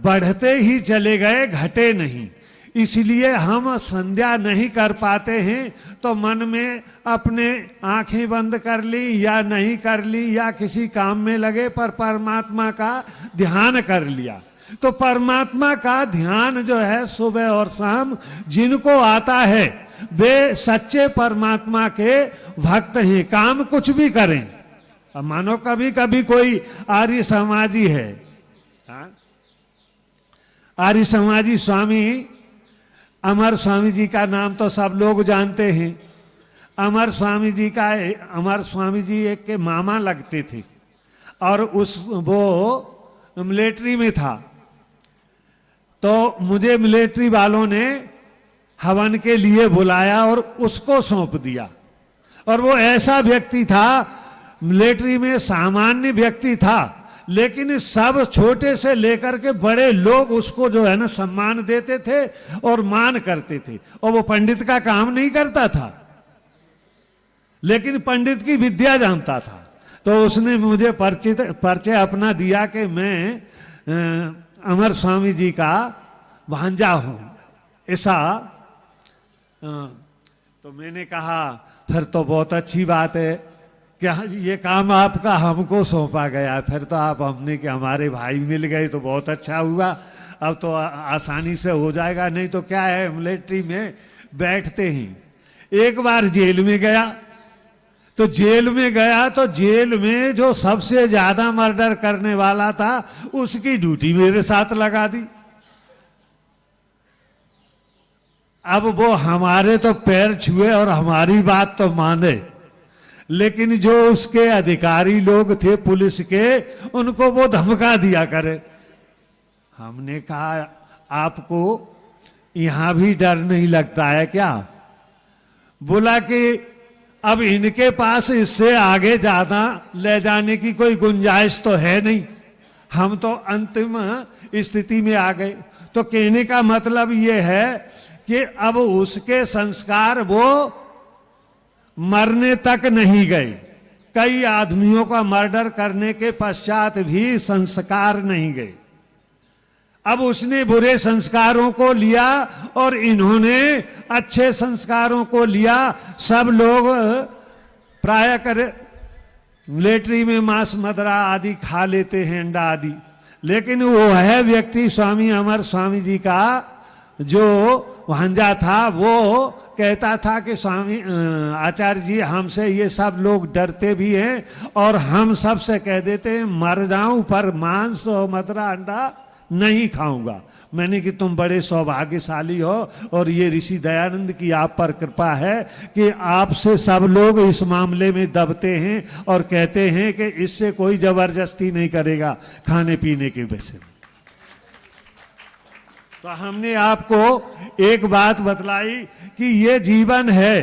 [SPEAKER 1] बढ़ते ही चले गए, घटे नहीं। इसलिए हम संध्या नहीं कर पाते हैं तो मन में अपने आंखें बंद कर ली या नहीं कर ली या किसी काम में लगे, पर परमात्मा का ध्यान कर लिया। तो परमात्मा का ध्यान जो है सुबह और शाम जिनको आता है वे सच्चे परमात्मा के भक्त हैं, काम कुछ भी करें। अब मानो कभी कभी कोई आर्य समाजी है, आर्य समाजी स्वामी अमर स्वामी जी का नाम तो सब लोग जानते हैं। अमर स्वामी जी एक के मामा लगते थे और वो मिलिट्री में था। तो मुझे मिलिट्री वालों ने हवन के लिए बुलाया और उसको सौंप दिया। और वो ऐसा व्यक्ति था, मिलिट्री में सामान्य व्यक्ति था, लेकिन सब छोटे से लेकर के बड़े लोग उसको जो है ना सम्मान देते थे और मान करते थे। और वो पंडित का काम नहीं करता था, लेकिन पंडित की विद्या जानता था। तो उसने मुझे परिचय अपना दिया कि मैं अमर स्वामी जी का भांजा हूं, ऐसा। तो मैंने कहा फिर तो बहुत अच्छी बात है कि ये काम आपका हमको सौंपा गया, फिर तो आप हमने कि हमारे भाई मिल गए तो बहुत अच्छा हुआ, अब तो आसानी से हो जाएगा। नहीं तो क्या है, मिलिट्री में बैठते ही एक बार जेल में गया तो जेल में जो सबसे ज्यादा मर्डर करने वाला था उसकी ड्यूटी मेरे साथ लगा दी। अब वो हमारे तो पैर छुए और हमारी बात तो माने, लेकिन जो उसके अधिकारी लोग थे पुलिस के, उनको वो धमका दिया करे। हमने कहा आपको यहां भी डर नहीं लगता है क्या? बोला कि अब इनके पास इससे आगे ज्यादा ले जाने की कोई गुंजाइश तो है नहीं, हम तो अंतिम स्थिति में आ गए। तो कहने का मतलब ये है कि अब उसके संस्कार वो मरने तक नहीं गए। कई आदमियों का मर्डर करने के पश्चात भी संस्कार नहीं गए। अब उसने बुरे संस्कारों को लिया और इन्होंने अच्छे संस्कारों को लिया। सब लोग प्राय कर मिलिट्री में मांस मदरा आदि खा लेते हैं, अंडा आदि, लेकिन वो है व्यक्ति स्वामी अमर स्वामी जी का जो भांजा था, वो कहता था कि स्वामी आचार्य जी, हमसे ये सब लोग डरते भी हैं और हम सब से कह देते हैं मर जाऊं पर मांस और मदरा अंडा नहीं खाऊंगा। मैंने कि तुम बड़े सौभाग्यशाली हो और ये ऋषि दयानंद की आप पर कृपा है कि आपसे सब लोग इस मामले में दबते हैं और कहते हैं कि इससे कोई जबरदस्ती नहीं करेगा खाने पीने के विषय में। तो हमने आपको एक बात बतलाई कि ये जीवन है,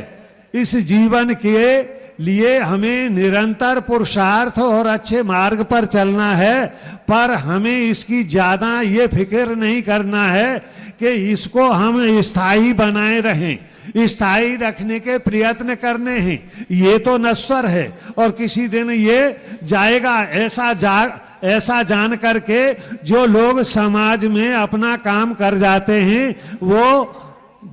[SPEAKER 1] इस जीवन के लिए हमें निरंतर पुरुषार्थ और अच्छे मार्ग पर चलना है, पर हमें इसकी ज्यादा ये फिक्र नहीं करना है कि इसको हम स्थायी बनाए रहें। स्थायी रखने के प्रयत्न करने हैं, ये तो नश्वर है और किसी दिन ये जाएगा। ऐसा जान करके जो लोग समाज में अपना काम कर जाते हैं वो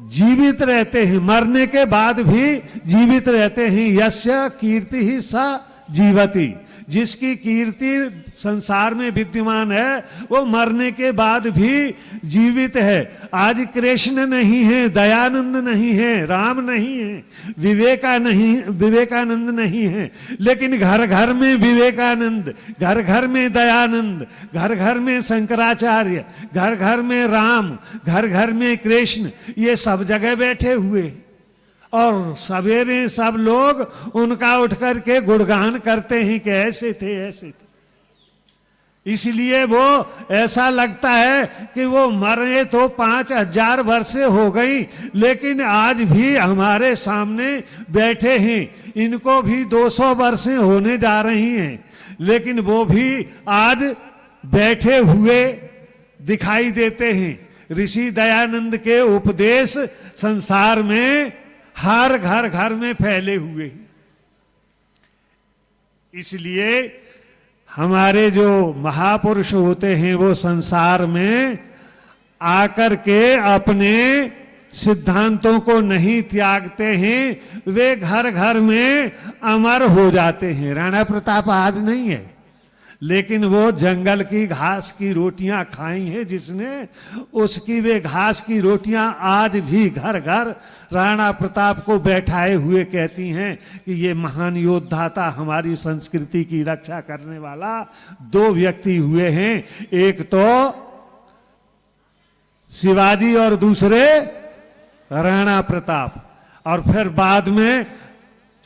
[SPEAKER 1] जीवित रहते हैं, मरने के बाद भी जीवित रहते हैं। यस्य कीर्ति ही सा जीवति, जिसकी कीर्ति संसार में विद्यमान है वो मरने के बाद भी जीवित है। आज कृष्ण नहीं है, दयानंद नहीं है, राम नहीं है, विवेकानंद नहीं है, लेकिन घर घर में विवेकानंद, घर घर में दयानंद, घर घर में शंकराचार्य, घर घर में राम, घर घर में कृष्ण, ये सब जगह बैठे हुए और सवेरे सब लोग उनका उठ करके गुणगान करते हैं कि ऐसे थे ऐसे थे। इसलिए वो ऐसा लगता है कि वो मरे तो 5000 वर्षे हो गई, लेकिन आज भी हमारे सामने बैठे हैं। इनको भी 200 वर्षे होने जा रही हैं, लेकिन वो भी आज बैठे हुए दिखाई देते हैं। ऋषि दयानंद के उपदेश संसार में हर घर घर में फैले हुए हैं। इसलिए हमारे जो महापुरुष होते हैं वो संसार में आकर के अपने सिद्धांतों को नहीं त्यागते हैं, वे घर घर में अमर हो जाते हैं। राणा प्रताप आज नहीं है, लेकिन वो जंगल की घास की रोटियां खाई हैं जिसने, उसकी वे घास की रोटियां आज भी घर घर राणा प्रताप को बैठाए हुए कहती हैं कि ये महान योद्धा था, हमारी संस्कृति की रक्षा करने वाला। 2 व्यक्ति हुए हैं, एक तो शिवाजी और दूसरे राणा प्रताप, और फिर बाद में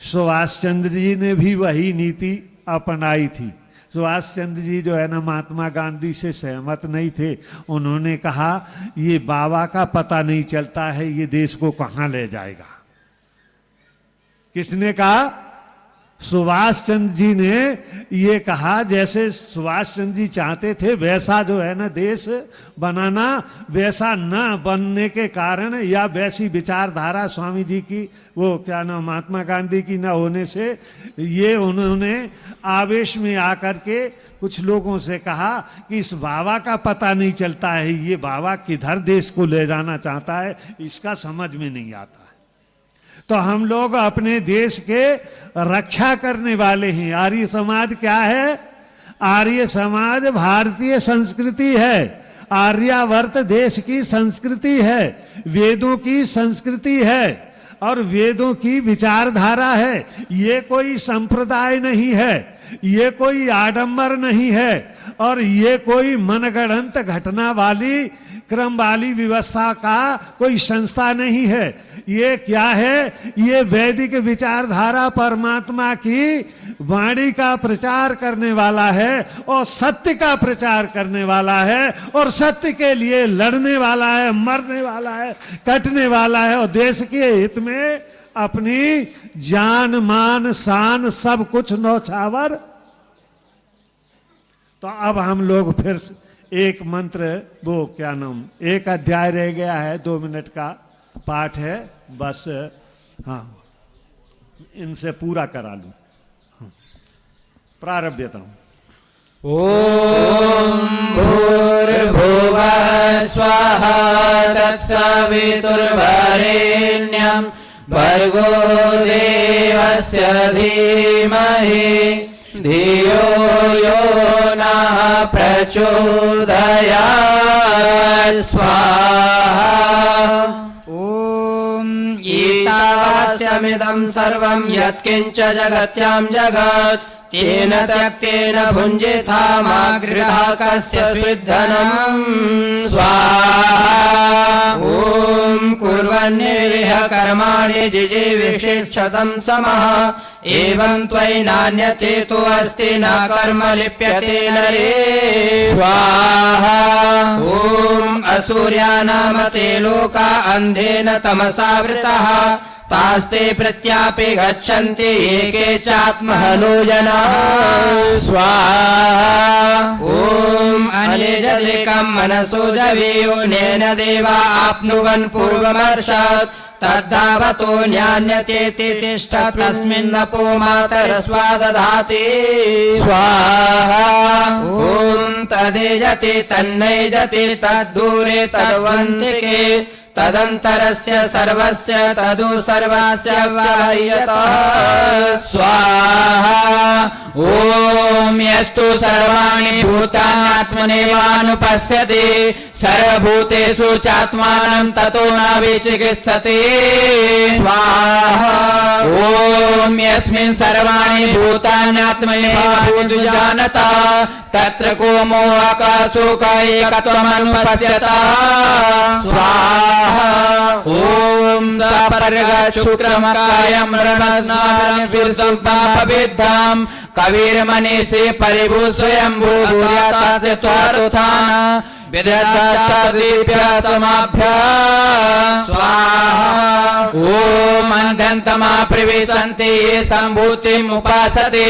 [SPEAKER 1] सुभाष चंद्र जी ने भी वही नीति अपनाई थी। सुभाष चंद्र जी जो है ना महात्मा गांधी से सहमत नहीं थे। उन्होंने कहा ये बाबा का पता नहीं चलता है, ये देश को कहां ले जाएगा। किसने कहा? सुभाष चंद्र जी ने ये कहा। जैसे सुभाष चंद्र जी चाहते थे वैसा जो है ना देश बनाना, वैसा न बनने के कारण या वैसी विचारधारा स्वामी जी की, वो क्या नाम, महात्मा गांधी की न होने से, ये उन्होंने आवेश में आकर के कुछ लोगों से कहा कि इस बाबा का पता नहीं चलता है, ये बाबा किधर देश को ले जाना चाहता है, इसका समझ में नहीं आता है। तो हम लोग अपने देश के रक्षा करने वाले हैं। आर्य समाज क्या है? आर्य समाज भारतीय संस्कृति है, आर्यावर्त देश की संस्कृति है, वेदों की संस्कृति है और वेदों की विचारधारा है। ये कोई संप्रदाय नहीं है, ये कोई आडंबर नहीं है और ये कोई मनगढ़ंत घटना वाली क्रम वाली व्यवस्था का कोई संस्था नहीं है। ये क्या है? ये वैदिक विचारधारा परमात्मा की वाणी का प्रचार करने वाला है और सत्य का प्रचार करने वाला है और सत्य के लिए लड़ने वाला है, मरने वाला है, कटने वाला है और देश के हित में अपनी जान मान शान सब कुछ नौछावर। तो अब हम लोग फिर एक मंत्र, वो क्या नाम, एक अध्याय रह गया है, 2 मिनट का पाठ है बस। हाँ, इनसे पूरा करा लूं। हाँ, प्रारभ्यता हूं।
[SPEAKER 2] ओम भूर्भुवः स्वः तत्सवितुर्वरेण्यं भर्गो देवस्य धीमहि धियो यो नः प्रचोदयात् स्वाहा। इदमिदं सर्वं यत्किञ्च जगत्यां जगत् तेन त्यक्तेन भुञ्जिथामागृहा कस्य स्विद्धनम् स्वाहा ॐ कुर्वन्निविह कर्माणि जिजीविषेशतं समः एवं त्वयि नान्यचेतो अस्ति न कर्म लिप्यते नरे स्वाहा ॐ असूर्यानामते लोका अन्धेन तमसावृतः तास्ते प्रत्यापि गच्छन्ति एके चात्महनो जनाः स्वाहा ॐ अनेजलिकं मनसो जवीयोनेन देवा आप्नुवन् पूर्वमर्षत् तद्धावतो न्यान्यतेति तिष्ठ तस्मिन्नपो मातरस्वा दधाति स्वाहा ॐ तदेजति तन्नैजति तद्दूरे तद्वन्तिके तदन्तरस्य सर्वस्य तदु सर्वस्य वाह्यतः स्वाहा ॐ यस्तु सर्वाणि भूतानात्मनेवानुपश्यति सर्वभूतेषु चात्मानं ततो न विचिकित्सति स्वाहा ॐ यस्मिन् सर्वाणि भूतानात्मनेवाभूतं जानता तत्र को मोहाकाशो कैकत्वमनुपश्यतः स्वाहा ॐ सपर्गशुक्रमकायं रणस्नाभिर्सं पापविद्धं कविर्मनीषे परिभू स्वयंभू भूयातात्वारुथान विदधाचादीप्य समाभ्य स्वाहा ॐ अन्धन्तमा प्रविशन्ति ये सम्भूतिम् उपासते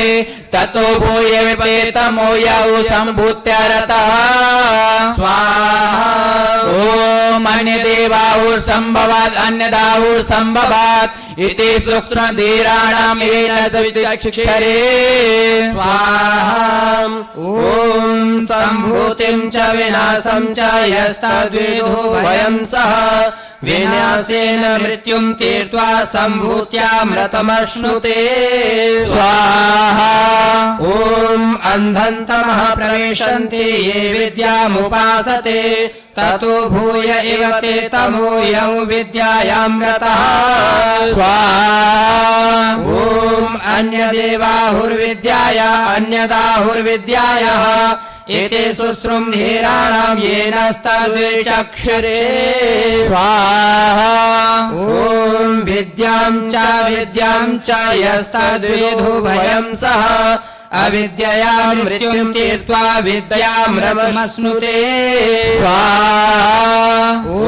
[SPEAKER 2] ततो भूय विपेतमो यौ सम्भूत्यारतः स्वाहा ॐ अन्यदेवाहुर्सम्भवात् अन्यदाहुर्सम्भवात् इति सूक्ष्मधीराणाम् येन द्वितीयक्षरे स्वाहा ॐ सम्भूतिं च विनाशं च यस्तद्विदो भयं सः विनाशेन मृत्युं तीर्त्वा सम्भूत्यामृतमश्नुते स्वाहा ॐ अन्धन्तमः प्रविशन्ति ये विद्यामुपासते ततो भूय इव ते तमो यं विद्यायामृतः स्वाहा ॐ अन्यदेवाहुर्विद्याया अन्यदाहुर्विद्यायाः एते शुश्रुमधीराणां येनस्तद्विचक्षुरे स्वाहा ॐ विद्यां च यस्तद्विदु भयं सः अविद्यया मृत्युं तीर्त्वा विद्यामृतमश्नुते स्वाहा ॐ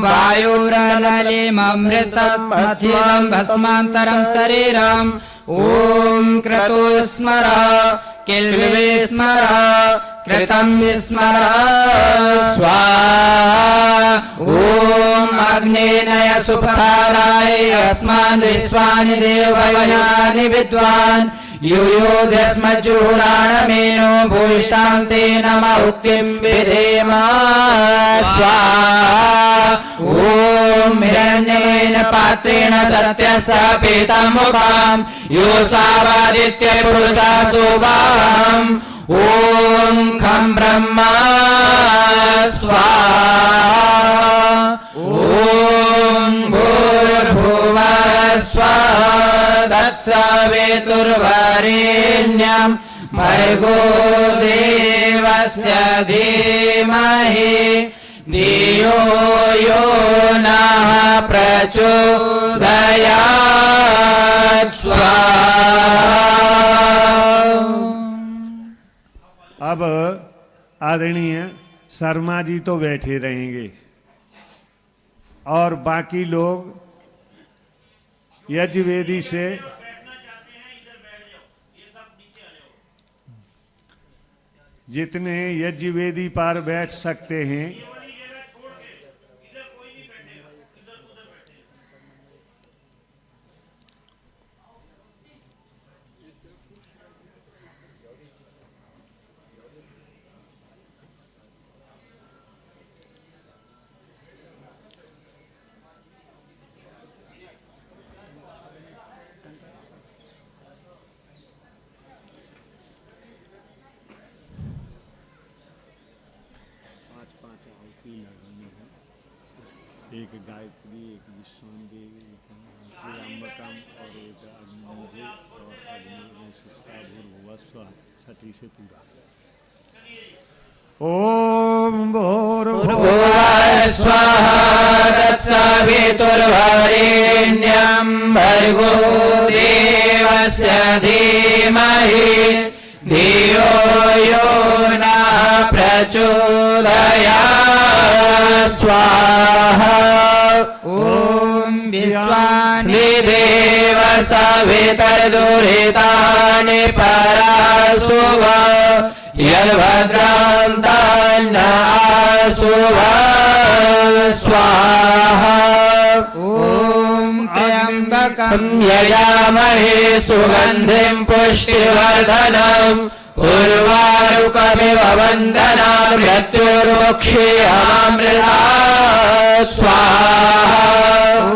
[SPEAKER 2] वायुरनलिममृतमथितं भस्मान्तरं शरीरम् ॐ क्रतो स्मर किल्वे स्मर कृतं विस्मर स्वाहा ॐ अग्नेनय सुपराय अस्मान् विश्वानि देवयानि विद्वान् युयोधस्मज्जुहुराणमेनो भूयिष्ठान्तेन उक्तिं विधेम स्वाहा ॐ हिरण्यमेन पात्रेण सत्यस्य पीतमुखं योऽसावादित्य पुरुषा सोवाहम् ॐ खं ब्रह्मा स्वाहा ॐ भूर्भुवः स्वः तत्सवितुर्वरेण्यं भर्गो देवस्य धीमहि धियो यो नः प्रचोदयात् स्वाहा।
[SPEAKER 1] अब आदरणीय शर्मा जी तो बैठे रहेंगे और बाकी लोग यज्ञवेदी से जितने यज्ञवेदी पर बैठ सकते हैं एक गायत्री, एक विश्वान देवी, त्र्यंबकम और एक अग्नि और अग्नि में सुखा भूर्भुवस्व छठी से पूरा। ओम भूर्भुवः
[SPEAKER 2] स्वाहा तत्सवितुर्वरेण्यं भर्गो देवस्य धीमहि धियो यो नः प्रचोदयात् स्वाहा। ॐ विश्वानि देव सवितर्दुरितानि परासुव यद्भद्रां तन्नासुव स्वाहा। ॐ त्र्यम्बकं यजामहे सुगन्धिं पुष्टिवर्धनम् उर्वारुकमिव वन्दनात् मृत्युर्मुक्षीयमामृता स्वाहा। ॐ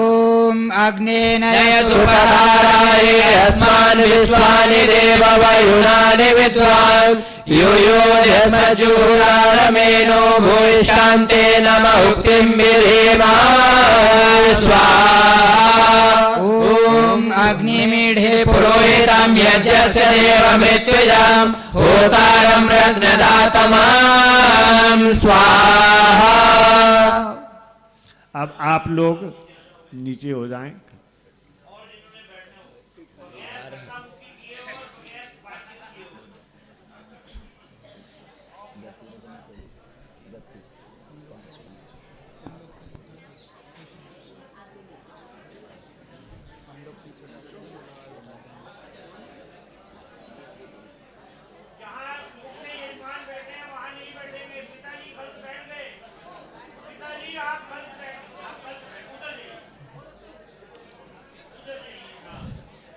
[SPEAKER 2] अग्नेन सुपधाराय अस्मान् विश्वानि देव वयुनानि विद्वान् यूयोऽस्मज्जूराणमेनो भूयिष्ठान्ते नम उक्तिं विधेमा स्वाहा। ॐ अग्निमीढे पुरोहितं यज्ञस्य देवमृत्युजां होतारं रत्नदातमां स्वाहा।
[SPEAKER 1] अब आप लोग नीचे हो जाएं।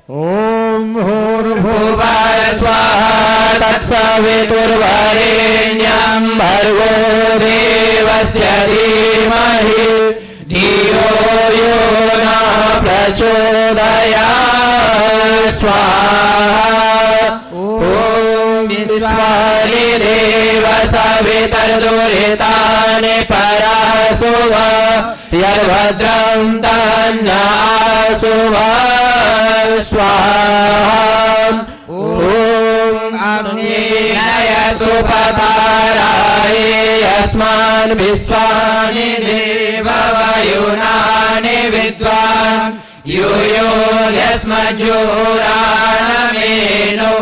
[SPEAKER 1] ओम भूर्भुवः
[SPEAKER 2] स्वाहा तत्सवितुर्वरेण्यं भर्गो देवस्य धीमहि धियो यो नः प्रचोदयात् स्वाहा। ॐ विश्वानि देव सवितर्दुरितानि परासुव यद्भद्रं तन्नासुव स्वाहा। ॐ अग्नेय सुपधाराय अस्मान् विश्वानि देव वयुनानि विद्वान् यूयोऽस्मज्जूराणमेनो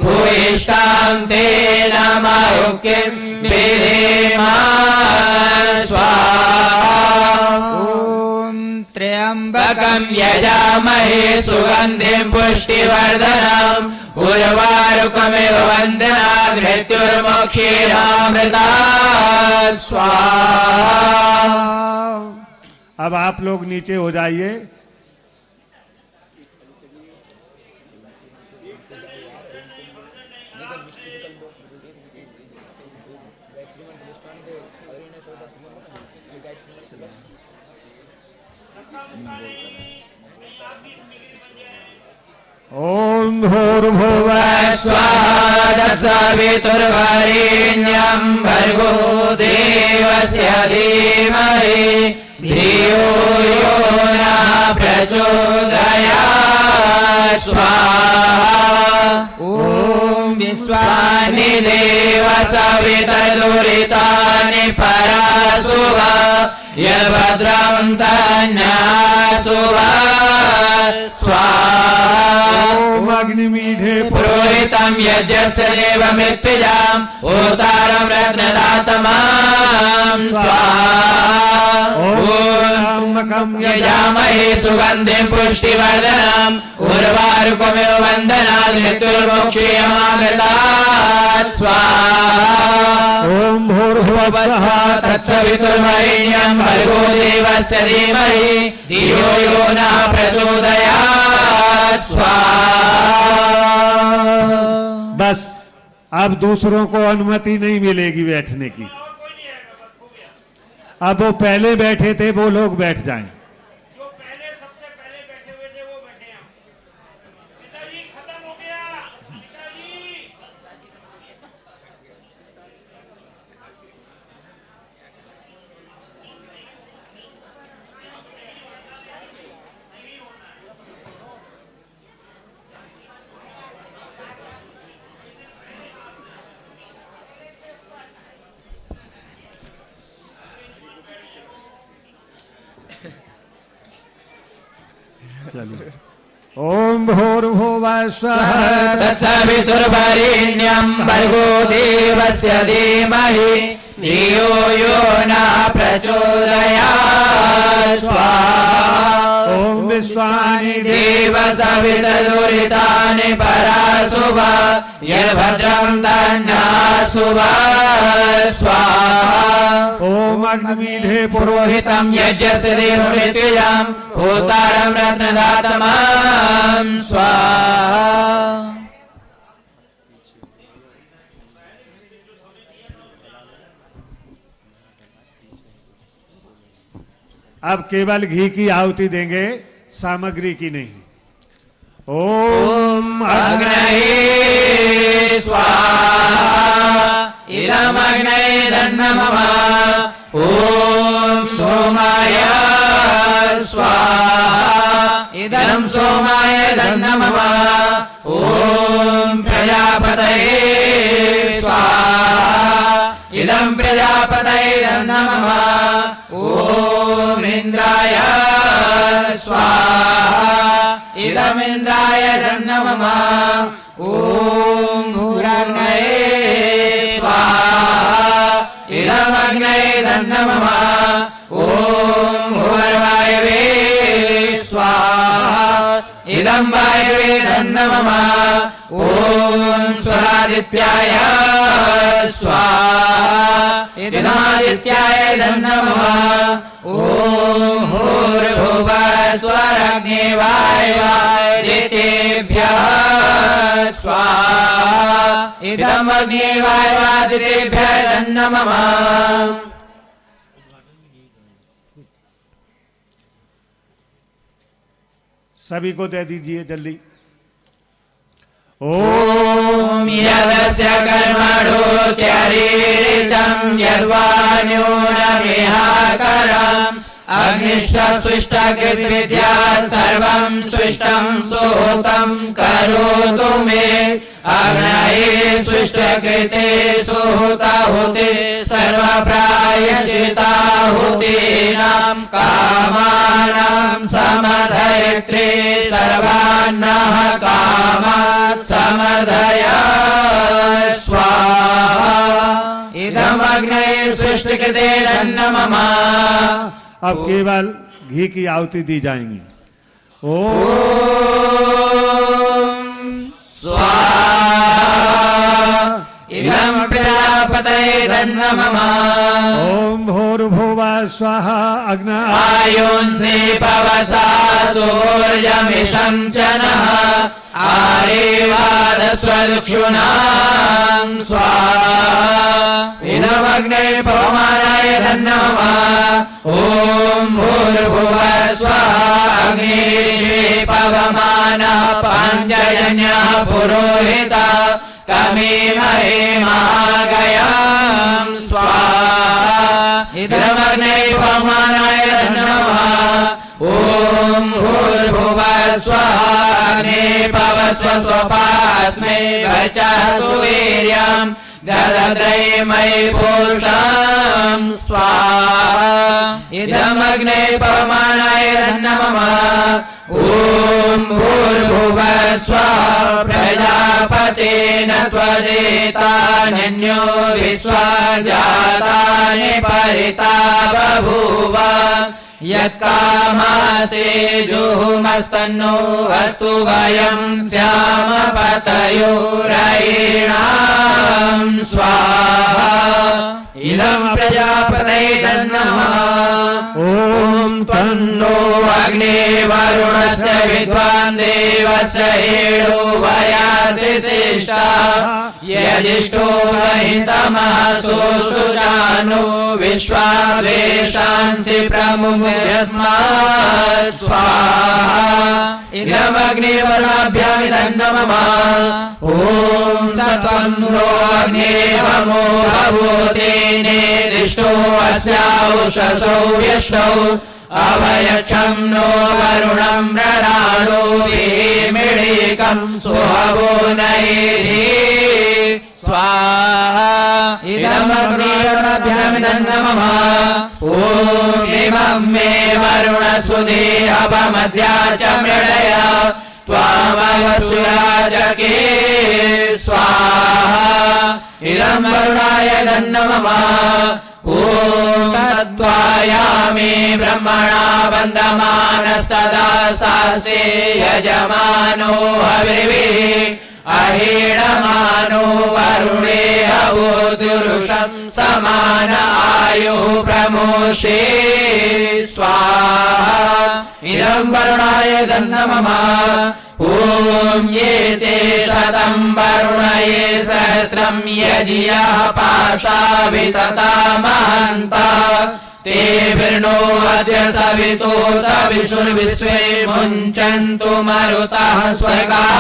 [SPEAKER 2] भूयिष्ठां ते नमरुक्तिं विधेमा स्वाहा। त्र्यम्बकं यजामहे सुगन्धिं पुष्टिवर्धनम् उर्वारुकमिव वन्दनात् मृत्युर्मुक्षीयमामृता स्वाहा।
[SPEAKER 1] अब आप लोग नीचे हो जाइए। ओम भूर्भुवः
[SPEAKER 2] स्वाहा तत्सवितुर्वरेण्यं भर्गो देवस्य धीमहि धियो यो नः प्रचोदयात् स्वाहा। ॐ विश्वानि देव सवितर्दुरितानि परासुव यद्भद्रं तन्नासुव स्वाहा।
[SPEAKER 1] ओम अग्निमीढे
[SPEAKER 2] पुरोहितं यज्ञस्य देवमृत्युजां होतारं रत्नदातमां स्वाहा। ॐ यजामहे सुगन्धिं पुष्टिवर्धनम् उर्वारुकमिव वन्दनात् मृत्युर्मुक्षीयमामृतात् स्वाहा।
[SPEAKER 1] ओम भूर्भुवः
[SPEAKER 2] तत्सवितुर्वरेण्यं भर्गो देवस्य धीमहि धियो यो नः प्रचोदयात् स्वाहा।
[SPEAKER 1] बस अब दूसरों को अनुमति नहीं मिलेगी बैठने की। अब वो पहले बैठे थे वो लोग बैठ जाएं।
[SPEAKER 4] जो पहले सबसे पहले बैठे हुए थे वो बैठे हैं। पिताजी खत्म हो गया। पिताजी
[SPEAKER 1] चलिए। ओम भूर्भुवः स्वः
[SPEAKER 2] तत्सवितुर्वरेण्यं भर्गो देवस्य धीमहि धियो यो न प्रचोदयात् स्वाहा।
[SPEAKER 1] ओम विश्वानि
[SPEAKER 2] देव सवितुरितानि पराशुभा यद्भद्रं तन्नाशुभा स्वाहा।
[SPEAKER 1] ओम अग्निमीढे
[SPEAKER 2] पुरोहितं यज्ञस्य देवमृत्युजां भूतारं रत्नदातमां स्वाहा।
[SPEAKER 1] अब केवल घी की आहुति देंगे, सामग्री की नहीं। ओम
[SPEAKER 2] अग्नये स्वाहा इदमग्नये दन्नमः। ओम सोमाय स्वाहा इदं सोमाय दन्नमः। ओम प्रजापतये स्वाहा इदं प्रजापतये दन्नमः। ओम इंद्राय स्वाहा इदमिन्द्राय नमः। ओम भूराग्नये स्वाहा इदमग्नये नमः। ओम भूर्वायवे स्वाहा इदं वायवे नमः। ओम स्वरादित्याय स्वाहा इदमादित्याय नमः। ओम भूर्भुवः स्वरग्ने वायवादितेभ्यः स्वाहा इदमग्ने वायवादितेभ्यः नमः।
[SPEAKER 1] सभी को दे दीजिए जल्दी।
[SPEAKER 2] ओम यदस्य कर्मणो त्यारीरिचं यद्वान्योनमिहाकरम् अग्निष्टसुष्टकृद्विद्या सर्वं सुष्टं सोतं करोतु मे। अग्नये सुष्टकृते सुहुताहुते सर्वप्रायश्चिताहुतीनां कामानां समधयत्रे सर्वान्नः कामात् समधय स्वाहा। इदमग्नये सुष्टकृते नमः।
[SPEAKER 1] अब केवल घी की आहुति दी जाएंगी। ओम
[SPEAKER 2] स्वाहा इदं प्रजापतये नमः।
[SPEAKER 1] ओम भूर्भुवः स्वः अग्न
[SPEAKER 2] आयुंसे पवसा सुवर्यमिषं च नः। आरेवादस्वदक्षुणां स्वाहा इदमग्ने पवमानाय नमः। ओम भूर्भुवः स्वः अग्निर्षे पवमानः पञ्चजन्यः पुरोहिता कमीमहे महागयां स्वाहा इदमग्ने पवमानाय नमः। ओम भूर्भुवः स्वः अग्ने पवस्व स्वपास्मै वचः सुवीर्यं ददद्रै मयि पूषां स्वाहा इदमग्ने पवमानाय नमः। ओम भूर्भुवः स्वः प्रजापतेन त्वदेतान्यो विश्वा जातानि परिता बभूव। यत्कामासे जुहुमस्तन्नो अस्तु वयं स्याम पतयोरयिणां स्वाहा इदं प्रजापतये नमः।
[SPEAKER 1] ओम
[SPEAKER 2] तन्नो अग्ने वरुणस्य विद्वान् देवस्य हेळो वयासि शिष्टा यजिष्ठो महितमः सुजानो विश्वाद्वेषांसि प्रमुह्यस्मात् स्वाहा इदमग्निवर्णाभ्यामिदं नमः। ओम सत्वं नो अग्नेऽहमो भवोतेने दिष्टो अस्याउषसो व्यष्टौ अवयक्षं नो वरुणं रराणो विमिळिकं सुहवो नैधि स्वाहा इदमग्निवर्णाभ्यामिदं नमः। ओम इमं मे वरुणसुदेहवमद्या च मृडय त्वामवसुराजके स्वाहा इदं वरुणाय दन्नमः ॐ तद्वायामे ब्रह्मणा वन्दमानस्तदा सास्ते यजमानो हविर्भिः अहीणमानो वरुणे हवोदुरुषं समान आयुः प्रमोषे स्वाहा इदं वरुणाय दन्नमः ॐ ये ते शतं वरुणये सहस्रं यजियः पाशा वितता महन्तः तेभिर्नो अद्य सवितोत विश्वे मुञ्चन्तु मरुतः स्वर्गाः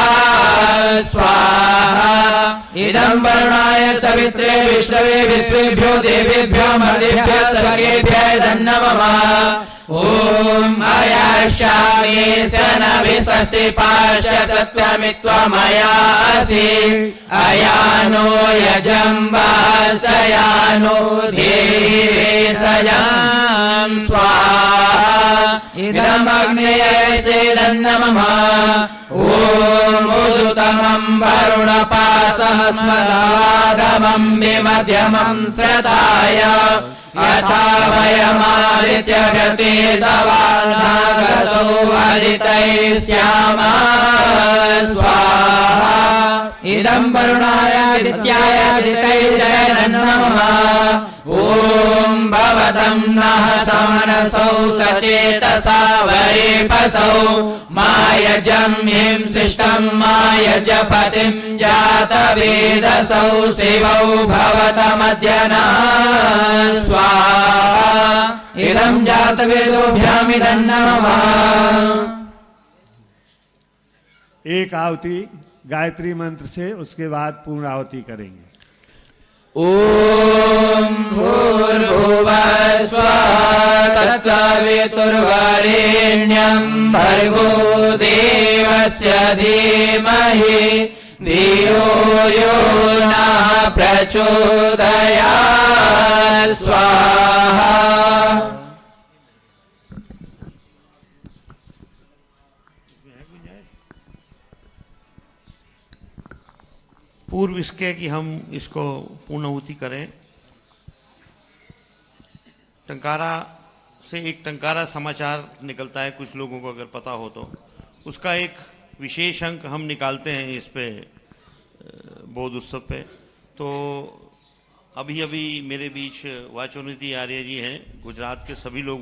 [SPEAKER 2] स्वाहा इदं वरुणाय सवित्रे विष्णवे विश्वेभ्यो देवेभ्यो मर्देभ्यः सर्वेभ्यः दन्नमः ॐ अयाश्यामे सनभिषष्टिपाश सत्वमित्वमयासि अयानो यजम्बासयानो धेवेशयां स्वाहा इदमग्नेयसे दन्नमः ॐ उदुतमं वरुणपासः स्मदाधमं विमध्यमं श्रदाय यथा वयमादित्यभ्यते तवानागसो अदितैः स्यामा स्वाहा इदं वरुणाय आदित्याय अदितैः च नमः ॐ भवतं नः समनसौ सचेतसा वरेपसौ मायजं हिं शिष्टं मायजपतिं जातवेदसौ शिवौ भवतमद्य नः स्वाहा इदं जातवेदोभ्यामिदं नमः
[SPEAKER 1] एक आहुति गायत्री मंत्र से, उसके बाद पूर्ण आहुति करेंगे।
[SPEAKER 2] ॐ भूर्भुवः स्वः तत्सवितुर्वरेण्यं भर्गो देवस्य धीमहि धियो यो नः प्रचोदयात् स्वाहा
[SPEAKER 4] पूर्व इसके कि हम इसको पूर्णाहुति करें, टंकारा से एक टंकारा समाचार निकलता है, कुछ लोगों को अगर पता हो तो उसका एक विशेष अंक हम निकालते हैं इस पे बौद्ध उत्सव पे। तो अभी अभी मेरे बीच वाचोनिधि आर्य जी हैं, गुजरात के सभी लोग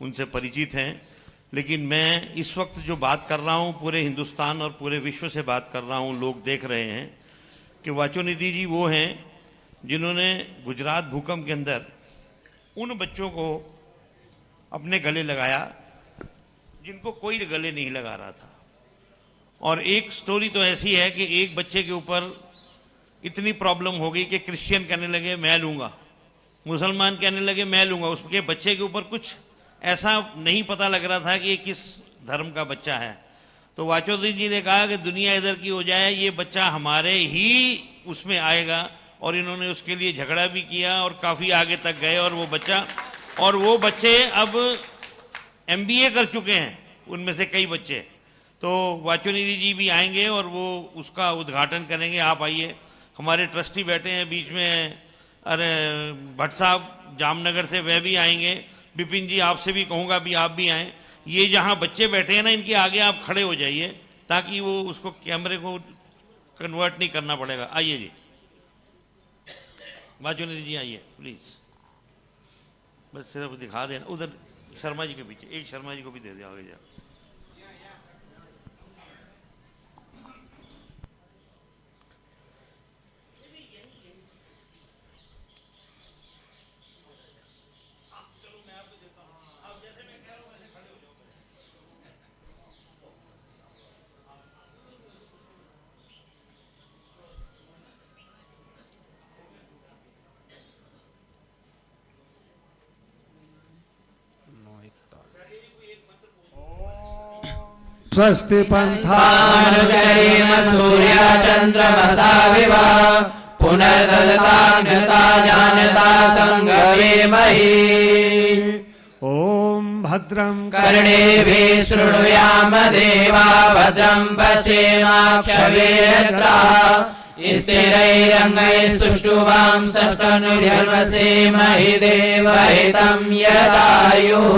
[SPEAKER 4] उनसे परिचित हैं, लेकिन मैं इस वक्त जो बात कर रहा हूँ पूरे हिंदुस्तान और पूरे विश्व से बात कर रहा हूँ, लोग देख रहे हैं कि वाचोनिधि जी वो हैं जिन्होंने गुजरात भूकंप के अंदर उन बच्चों को अपने गले लगाया जिनको कोई गले नहीं लगा रहा था। और एक स्टोरी तो ऐसी है कि एक बच्चे के ऊपर इतनी प्रॉब्लम हो गई कि क्रिश्चियन कहने लगे मैं लूँगा, मुसलमान कहने लगे मैं लूँगा, उसके बच्चे के ऊपर कुछ ऐसा नहीं पता लग रहा था कि ये किस धर्म का बच्चा है। तो वाचोनिधि जी ने कहा कि दुनिया इधर की हो जाए, ये बच्चा हमारे ही उसमें आएगा, और इन्होंने उसके लिए झगड़ा भी किया और काफ़ी आगे तक गए। और वो बच्चे अब MBA कर चुके हैं, उनमें से कई बच्चे। तो वाचोनिधि जी भी आएंगे और वो उसका उद्घाटन करेंगे। आप आइए, हमारे ट्रस्टी बैठे हैं बीच में, अरे भट्ट साहब जामनगर से, वह भी आएंगे। विपिन जी आपसे भी कहूँगा भी आप भी आएँ। ये जहाँ बच्चे बैठे हैं ना, इनके आगे आप खड़े हो जाइए ताकि वो उसको कैमरे को कन्वर्ट नहीं करना पड़ेगा। आइए जी, वाचोनिधि जी आइए प्लीज, बस सिर्फ दिखा देना। उधर शर्मा जी के पीछे, एक शर्मा जी को भी दे दिया आगे जा।
[SPEAKER 1] स्वस्ति
[SPEAKER 2] पंथानुचरेम सूर्या चंद्रमसा विवा पुनर्दलता ज्ञता जानता संगवे मही।
[SPEAKER 1] भद्रं
[SPEAKER 2] कर्णेभिः शृणुयाम देवा भद्रं पश्येमाक्षभिर्यजत्राः स्थिरैरङ्गैस्तुष्टुवांसस्तनुर्यमसेमहि देवहितं यदायुः।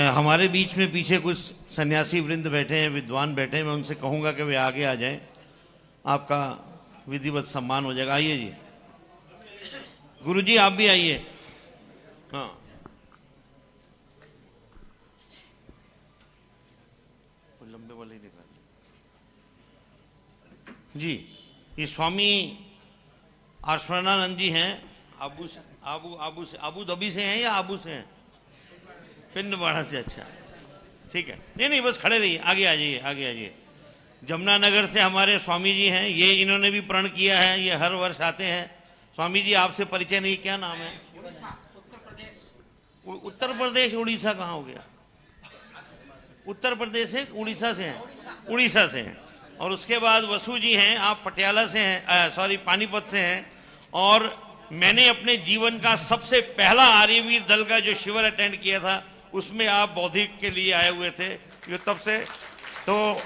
[SPEAKER 4] हमारे बीच में पीछे कुछ सन्यासी वृंद बैठे हैं, विद्वान बैठे हैं। मैं उनसे कहूंगा कि वे आगे आ जाएं, आपका विधिवत सम्मान हो जाएगा। आइए जी, गुरुजी आप भी आइए। हाँ, लंबे वाले ही निकाल जी। ये स्वामी आश्रणानंद जी हैं। आबू धाबी से हैं या आबू से हैं? पिंडवाड़ा से। अच्छा, ठीक है। नहीं बस खड़े रहिए, आगे आ जाइए, आगे आ जाइए। जमुनानगर से हमारे स्वामी जी हैं। ये इन्होंने भी प्रण किया है, ये हर वर्ष आते हैं। स्वामी जी आपसे परिचय नहीं, क्या नाम है? उत्तर प्रदेश। उड़ीसा कहाँ हो गया? उत्तर प्रदेश है, उड़ीसा से हैं? उड़ीसा से हैं। और उसके बाद वसु जी हैं, आप पटियाला से हैं, सॉरी पानीपत से हैं। और मैंने अपने जीवन का सबसे पहला आर्यवीर दल का जो शिविर अटेंड किया था, उसमें आप बौद्धिक के लिए आए हुए थे। ये तब से तो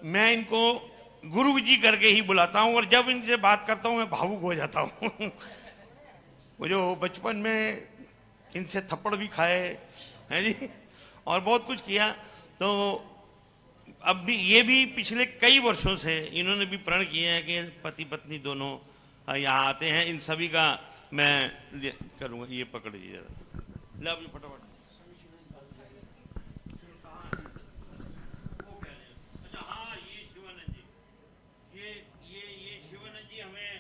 [SPEAKER 4] मैं इनको गुरु जी करके ही बुलाता हूं, और जब इनसे बात करता हूं मैं भावुक हो जाता हूं। वो जो बचपन में इनसे थप्पड़ भी खाए हैं जी, और बहुत कुछ किया। तो अब भी ये भी पिछले कई वर्षों से इन्होंने भी प्रण किए हैं कि पति पत्नी दोनों यहाँ आते हैं। इन सभी का मैं करूँगा। ये पकड़ लीजिए, ले आप फटाफट। अच्छा हाँ, ये शिवानंद जी, ये शिवानंद जी हमें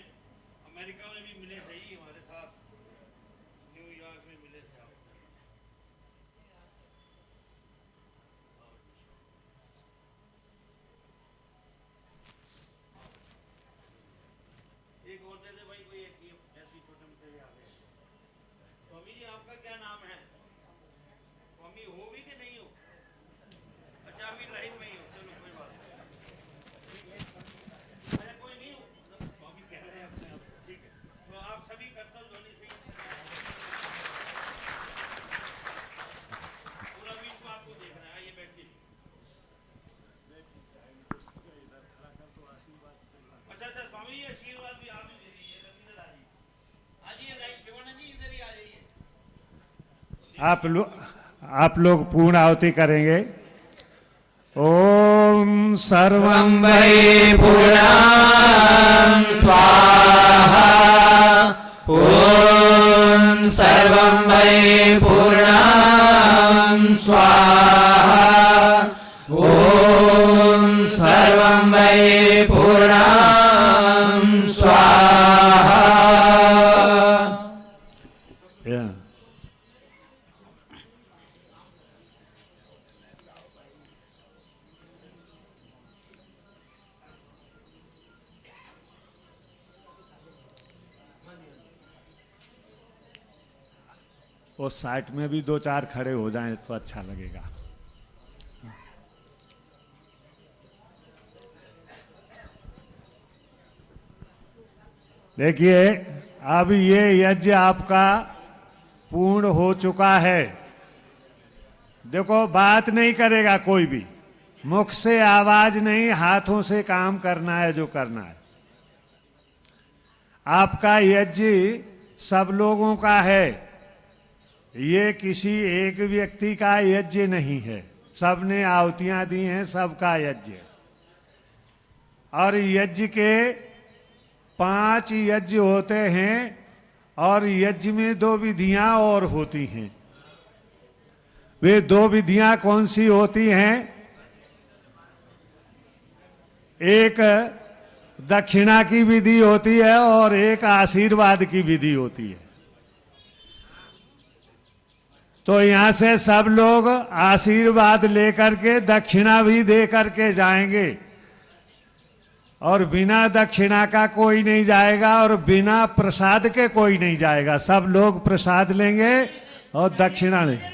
[SPEAKER 4] अमेरिका में भी मिले थे, हमारे साथ न्यूयॉर्क में मिले थे। आप एक और दे दे भाई, कोई एक ऐसी टोटम से आ गए। स्वामी जी आपका क्या नाम है? स्वामी हो भी कि नहीं हो? अच्छा अभी लाइन में ही हो, चलो कोई बात नहीं। अच्छा कोई नहीं हो, मतलब स्वामी कह रहे हैं अपने आप, ठीक है। तो आप सभी कर्तव्य ध्वनि से पूरा विश्व आपको देख रहा है। ये बैठिए। अच्छा स्वामी जी आशीर्वाद भी आप ही दे दीजिए। आइए लाइन शिवानंद जी, इधर ही आ जाइए।
[SPEAKER 1] आप लोग पूर्ण आहुति करेंगे। ओम सर्वं
[SPEAKER 2] वै पूर्णं स्वाहा। ॐ सर्वं वै पूर्णं स्वाहा। ॐ सर्वं वै पूर्णं स्वाहा।
[SPEAKER 1] Yeah. वो साइड में भी दो चार खड़े हो जाएं तो अच्छा लगेगा। देखिए, अब ये यज्ञ आपका पूर्ण हो चुका है। देखो, बात नहीं करेगा कोई भी, मुख से आवाज नहीं, हाथों से काम करना है जो करना है। आपका यज्ञ सब लोगों का है, ये किसी एक व्यक्ति का यज्ञ नहीं है। सबने आहुतियां दी हैं, सबका यज्ञ। और यज्ञ के 5 यज्ञ होते हैं, और यज्ञ में 2 विधियां और होती हैं। वे 2 विधियां कौन सी होती हैं? एक दक्षिणा की विधि होती है और एक आशीर्वाद की विधि होती है। तो यहाँ से सब लोग आशीर्वाद लेकर के दक्षिणा भी दे करके जाएंगे, और बिना दक्षिणा का कोई नहीं जाएगा और बिना प्रसाद के कोई नहीं जाएगा। सब लोग प्रसाद लेंगे और दक्षिणा लेंगे।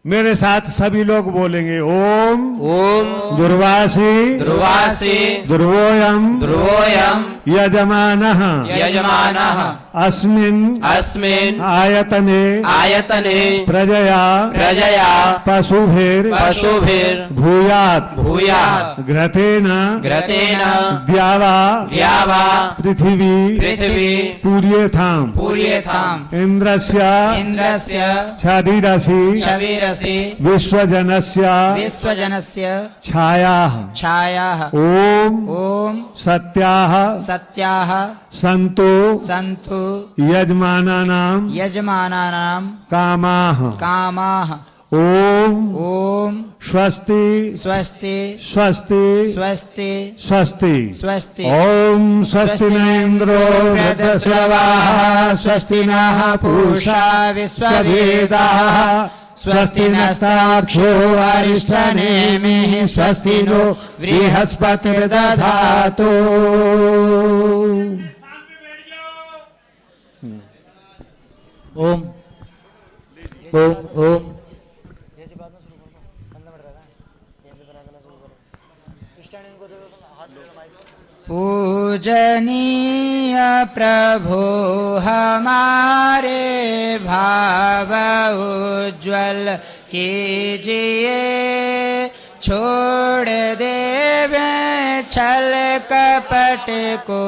[SPEAKER 1] मेरे साथ सभी लोग बोलेंगे, ओम
[SPEAKER 3] ओम
[SPEAKER 1] दुर्वासी
[SPEAKER 3] दुर्वासी
[SPEAKER 1] ध्रुवोयम
[SPEAKER 3] ध्रुवोयम
[SPEAKER 1] यजमानः
[SPEAKER 3] यजमानः
[SPEAKER 1] अस्मिन्
[SPEAKER 3] अस्मिन्
[SPEAKER 1] आयतने
[SPEAKER 3] आयतने
[SPEAKER 1] प्रजया
[SPEAKER 3] प्रजया
[SPEAKER 1] पशुभिर्
[SPEAKER 3] पशुभिर्
[SPEAKER 1] भूयात्
[SPEAKER 3] भूयात्
[SPEAKER 1] घृतेन
[SPEAKER 3] घृतेन
[SPEAKER 1] द्यावा
[SPEAKER 3] द्यावा
[SPEAKER 1] पृथिवी
[SPEAKER 3] पृथिवी
[SPEAKER 1] पूर्येथाम्
[SPEAKER 3] पूर्येथाम्
[SPEAKER 1] इन्द्रस्य
[SPEAKER 3] इन्द्रस्य
[SPEAKER 1] छदिरसि
[SPEAKER 3] छविरसि
[SPEAKER 1] विश्वजनस्य
[SPEAKER 3] विश्वजनस्य
[SPEAKER 1] छायाः
[SPEAKER 3] छायाः
[SPEAKER 1] ओम
[SPEAKER 3] ओम
[SPEAKER 1] सत्याः
[SPEAKER 3] सत्याः
[SPEAKER 1] सन्तु
[SPEAKER 3] सन्तु
[SPEAKER 1] यजमानानां
[SPEAKER 3] यजमानानां
[SPEAKER 1] कामाः
[SPEAKER 3] कामाः
[SPEAKER 1] ओम
[SPEAKER 3] ओम
[SPEAKER 1] स्वस्ति
[SPEAKER 3] स्वस्ति
[SPEAKER 1] स्वस्ति
[SPEAKER 3] स्वस्ति
[SPEAKER 1] स्वस्ति
[SPEAKER 3] स्वस्ति
[SPEAKER 1] ओम स्वस्ति न इन्द्रो वृद्धश्रवाः स्वस्ति नः पूषा विश्ववेदाः स्वस्ति नस्ताक्षो अरिष्ठनेमिः स्वस्ति नो बृहस्पतिर्दधातु।
[SPEAKER 2] ओम ओम ओम
[SPEAKER 3] पूजनीय प्रभु हमारे भाव उज्ज्वल कीजिए, छोड़ देवे छल कपट को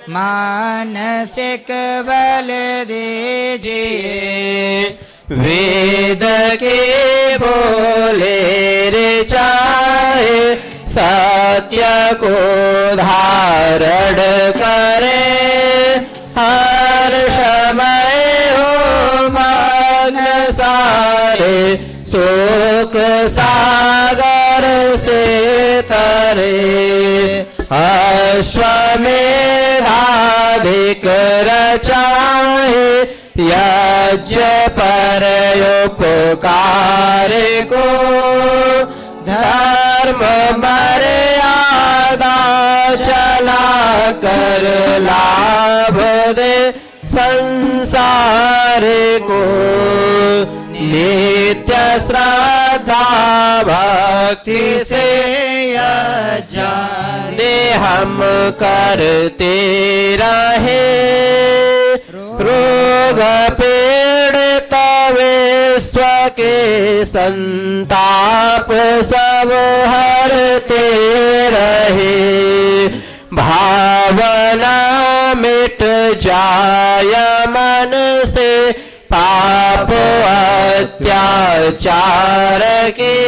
[SPEAKER 3] मानसिक बल दीजिए।
[SPEAKER 2] वेद के बोले रे चाहे सत्य को धारण करे, हर समय हो मन सारे शोक सागर से तरे। अश्वमेधाधिक रचाए यज्ञ पर उपकार को, धर्म मर्यादा चला कर लाभ दे संसार को। नित्य श्रद्धा भक्ति से यज्ञ हम करते रहे, रोग पीड़ित विश्व के संताप सब हरते रहे। भावना मिट जाय मन से पाप अत्याचार की,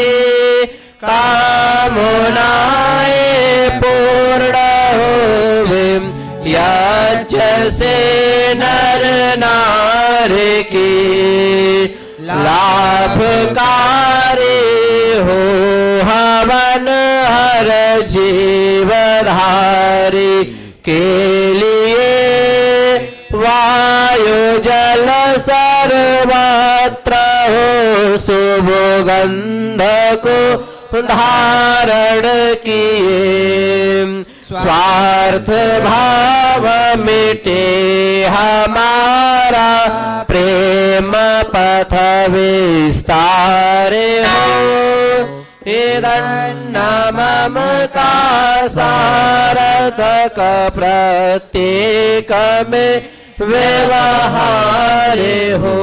[SPEAKER 2] कामनाएं पूर्ण होवे यज्ञ से नर नारी की। लाभकारी हो हवन हर जीवधारी के लिए, वायु जल सर्वत्र हो सुगंध को धारण किए। स्वार्थ भाव मिटे हमारा, प्रेम पथ विस्तार हो। इदन्न मम का सार्थक प्रत्येक में व्यवहार हो।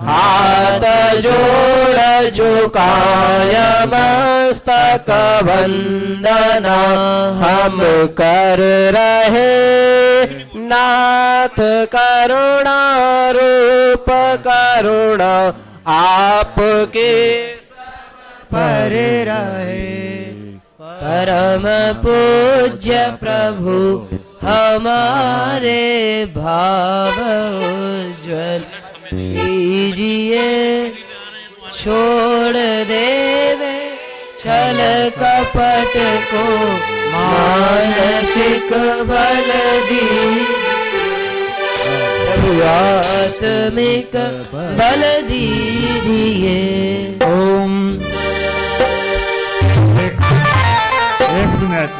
[SPEAKER 2] हाथ जोड़ झुकाय मस्तक वंदना हम कर रहे। नाथ करुणा रूप करुणा आपके पर रहे। परम पूज्य प्रभु हमारे भाव उज्ज्वल कीजिए, छोड़ देवे छल कपट को मानसिक बल दी। प्रभु आत्मिक बल दीजिए।
[SPEAKER 1] ओम। एक मिनट,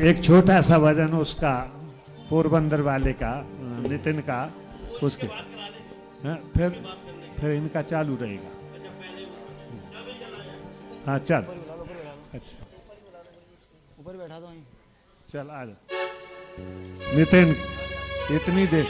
[SPEAKER 1] एक छोटा सा भजन उसका, पोरबंदर वाले का, नितिन का, उसके फिर इनका चालू रहेगा। हाँ चल, अच्छा
[SPEAKER 5] ऊपर बैठा दो।
[SPEAKER 1] चल आ जा नितिन, इतनी देर।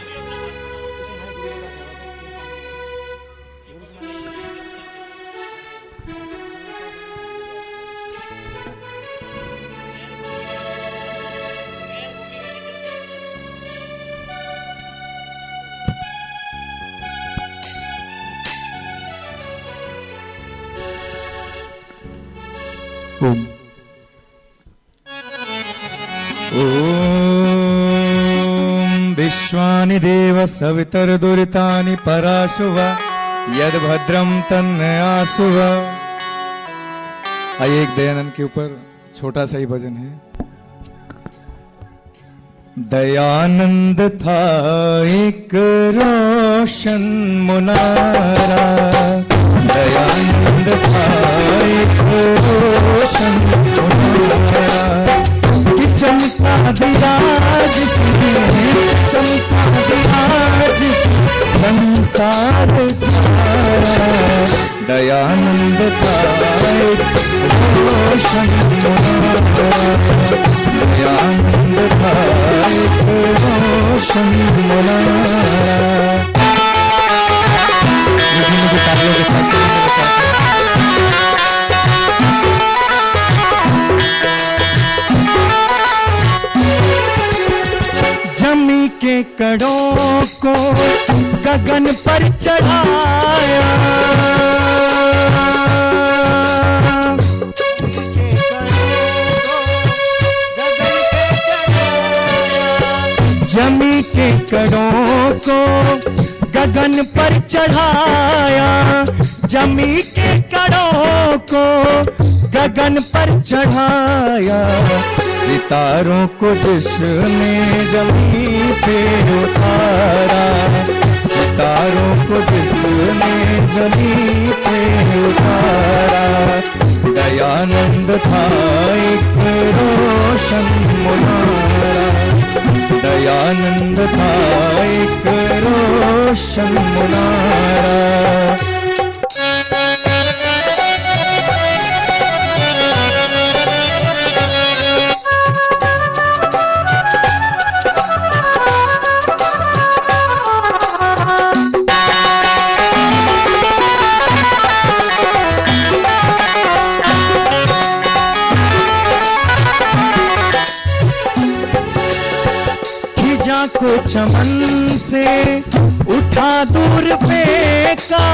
[SPEAKER 5] ओम। विश्वानि देव सवितर्दुरितानि पराशुव यद्भद्रं तन्नयासुव। आइए एक दयानंद के ऊपर छोटा सा ही भजन है। दयानंद था एक रोशन मुनारा, दयानंद था एक रोशन मुनारा, कि चमका दिया जिसने, चमका दिया जिसने संसार सारा। दयानंद था एक रोशन मुनारा, दयानंद था एक रोशन मुनारा। मुझे तालियों के साथ जमी के कड़ों को गगन पर चढ़ाया, जमी के कड़ों को गगन पर चढ़ाया, जमी के कड़ों को गगन पर चढ़ाया। सितारों को जिसने जमी पे उतारा, सितारों को जिसने जमी पे उतारा। दयानंद था एक रोशन मुनारा, दयानंद था एक रोशन मुनारा। को चमन से उठा दूर फेंका,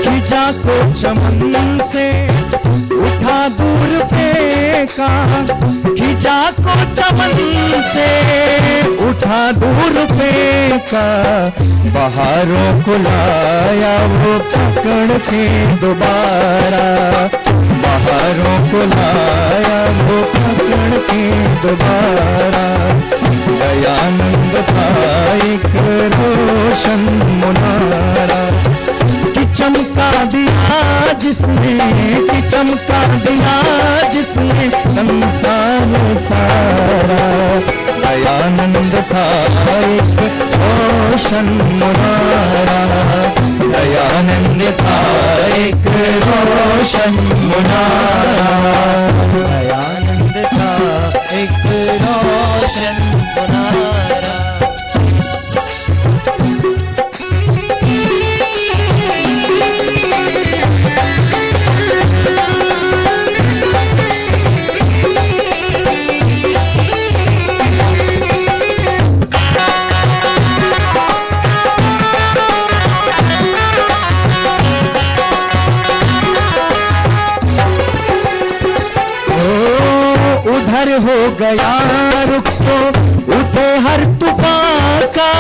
[SPEAKER 5] खिजा को चमन से उठा दूर फेंका, खिजा को चमन से उठा दूर फेंका। बहारों को लाया वो पकड़ के दोबारा, बहारों को लाया वो पकड़ के दोबारा। दयानंद था एक रोशन मुनारा, कि चमका दिया जिसने, कि चमका दिया जिसने संसार सारा। दयानंद था एक रोशन मुनारा, दयानंद था एक रोशन मुनारा, दयानंद था एक रोशन मुनारा। हो गया रुख तो उठे हर तूफान का,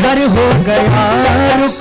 [SPEAKER 5] कर हो गया रुख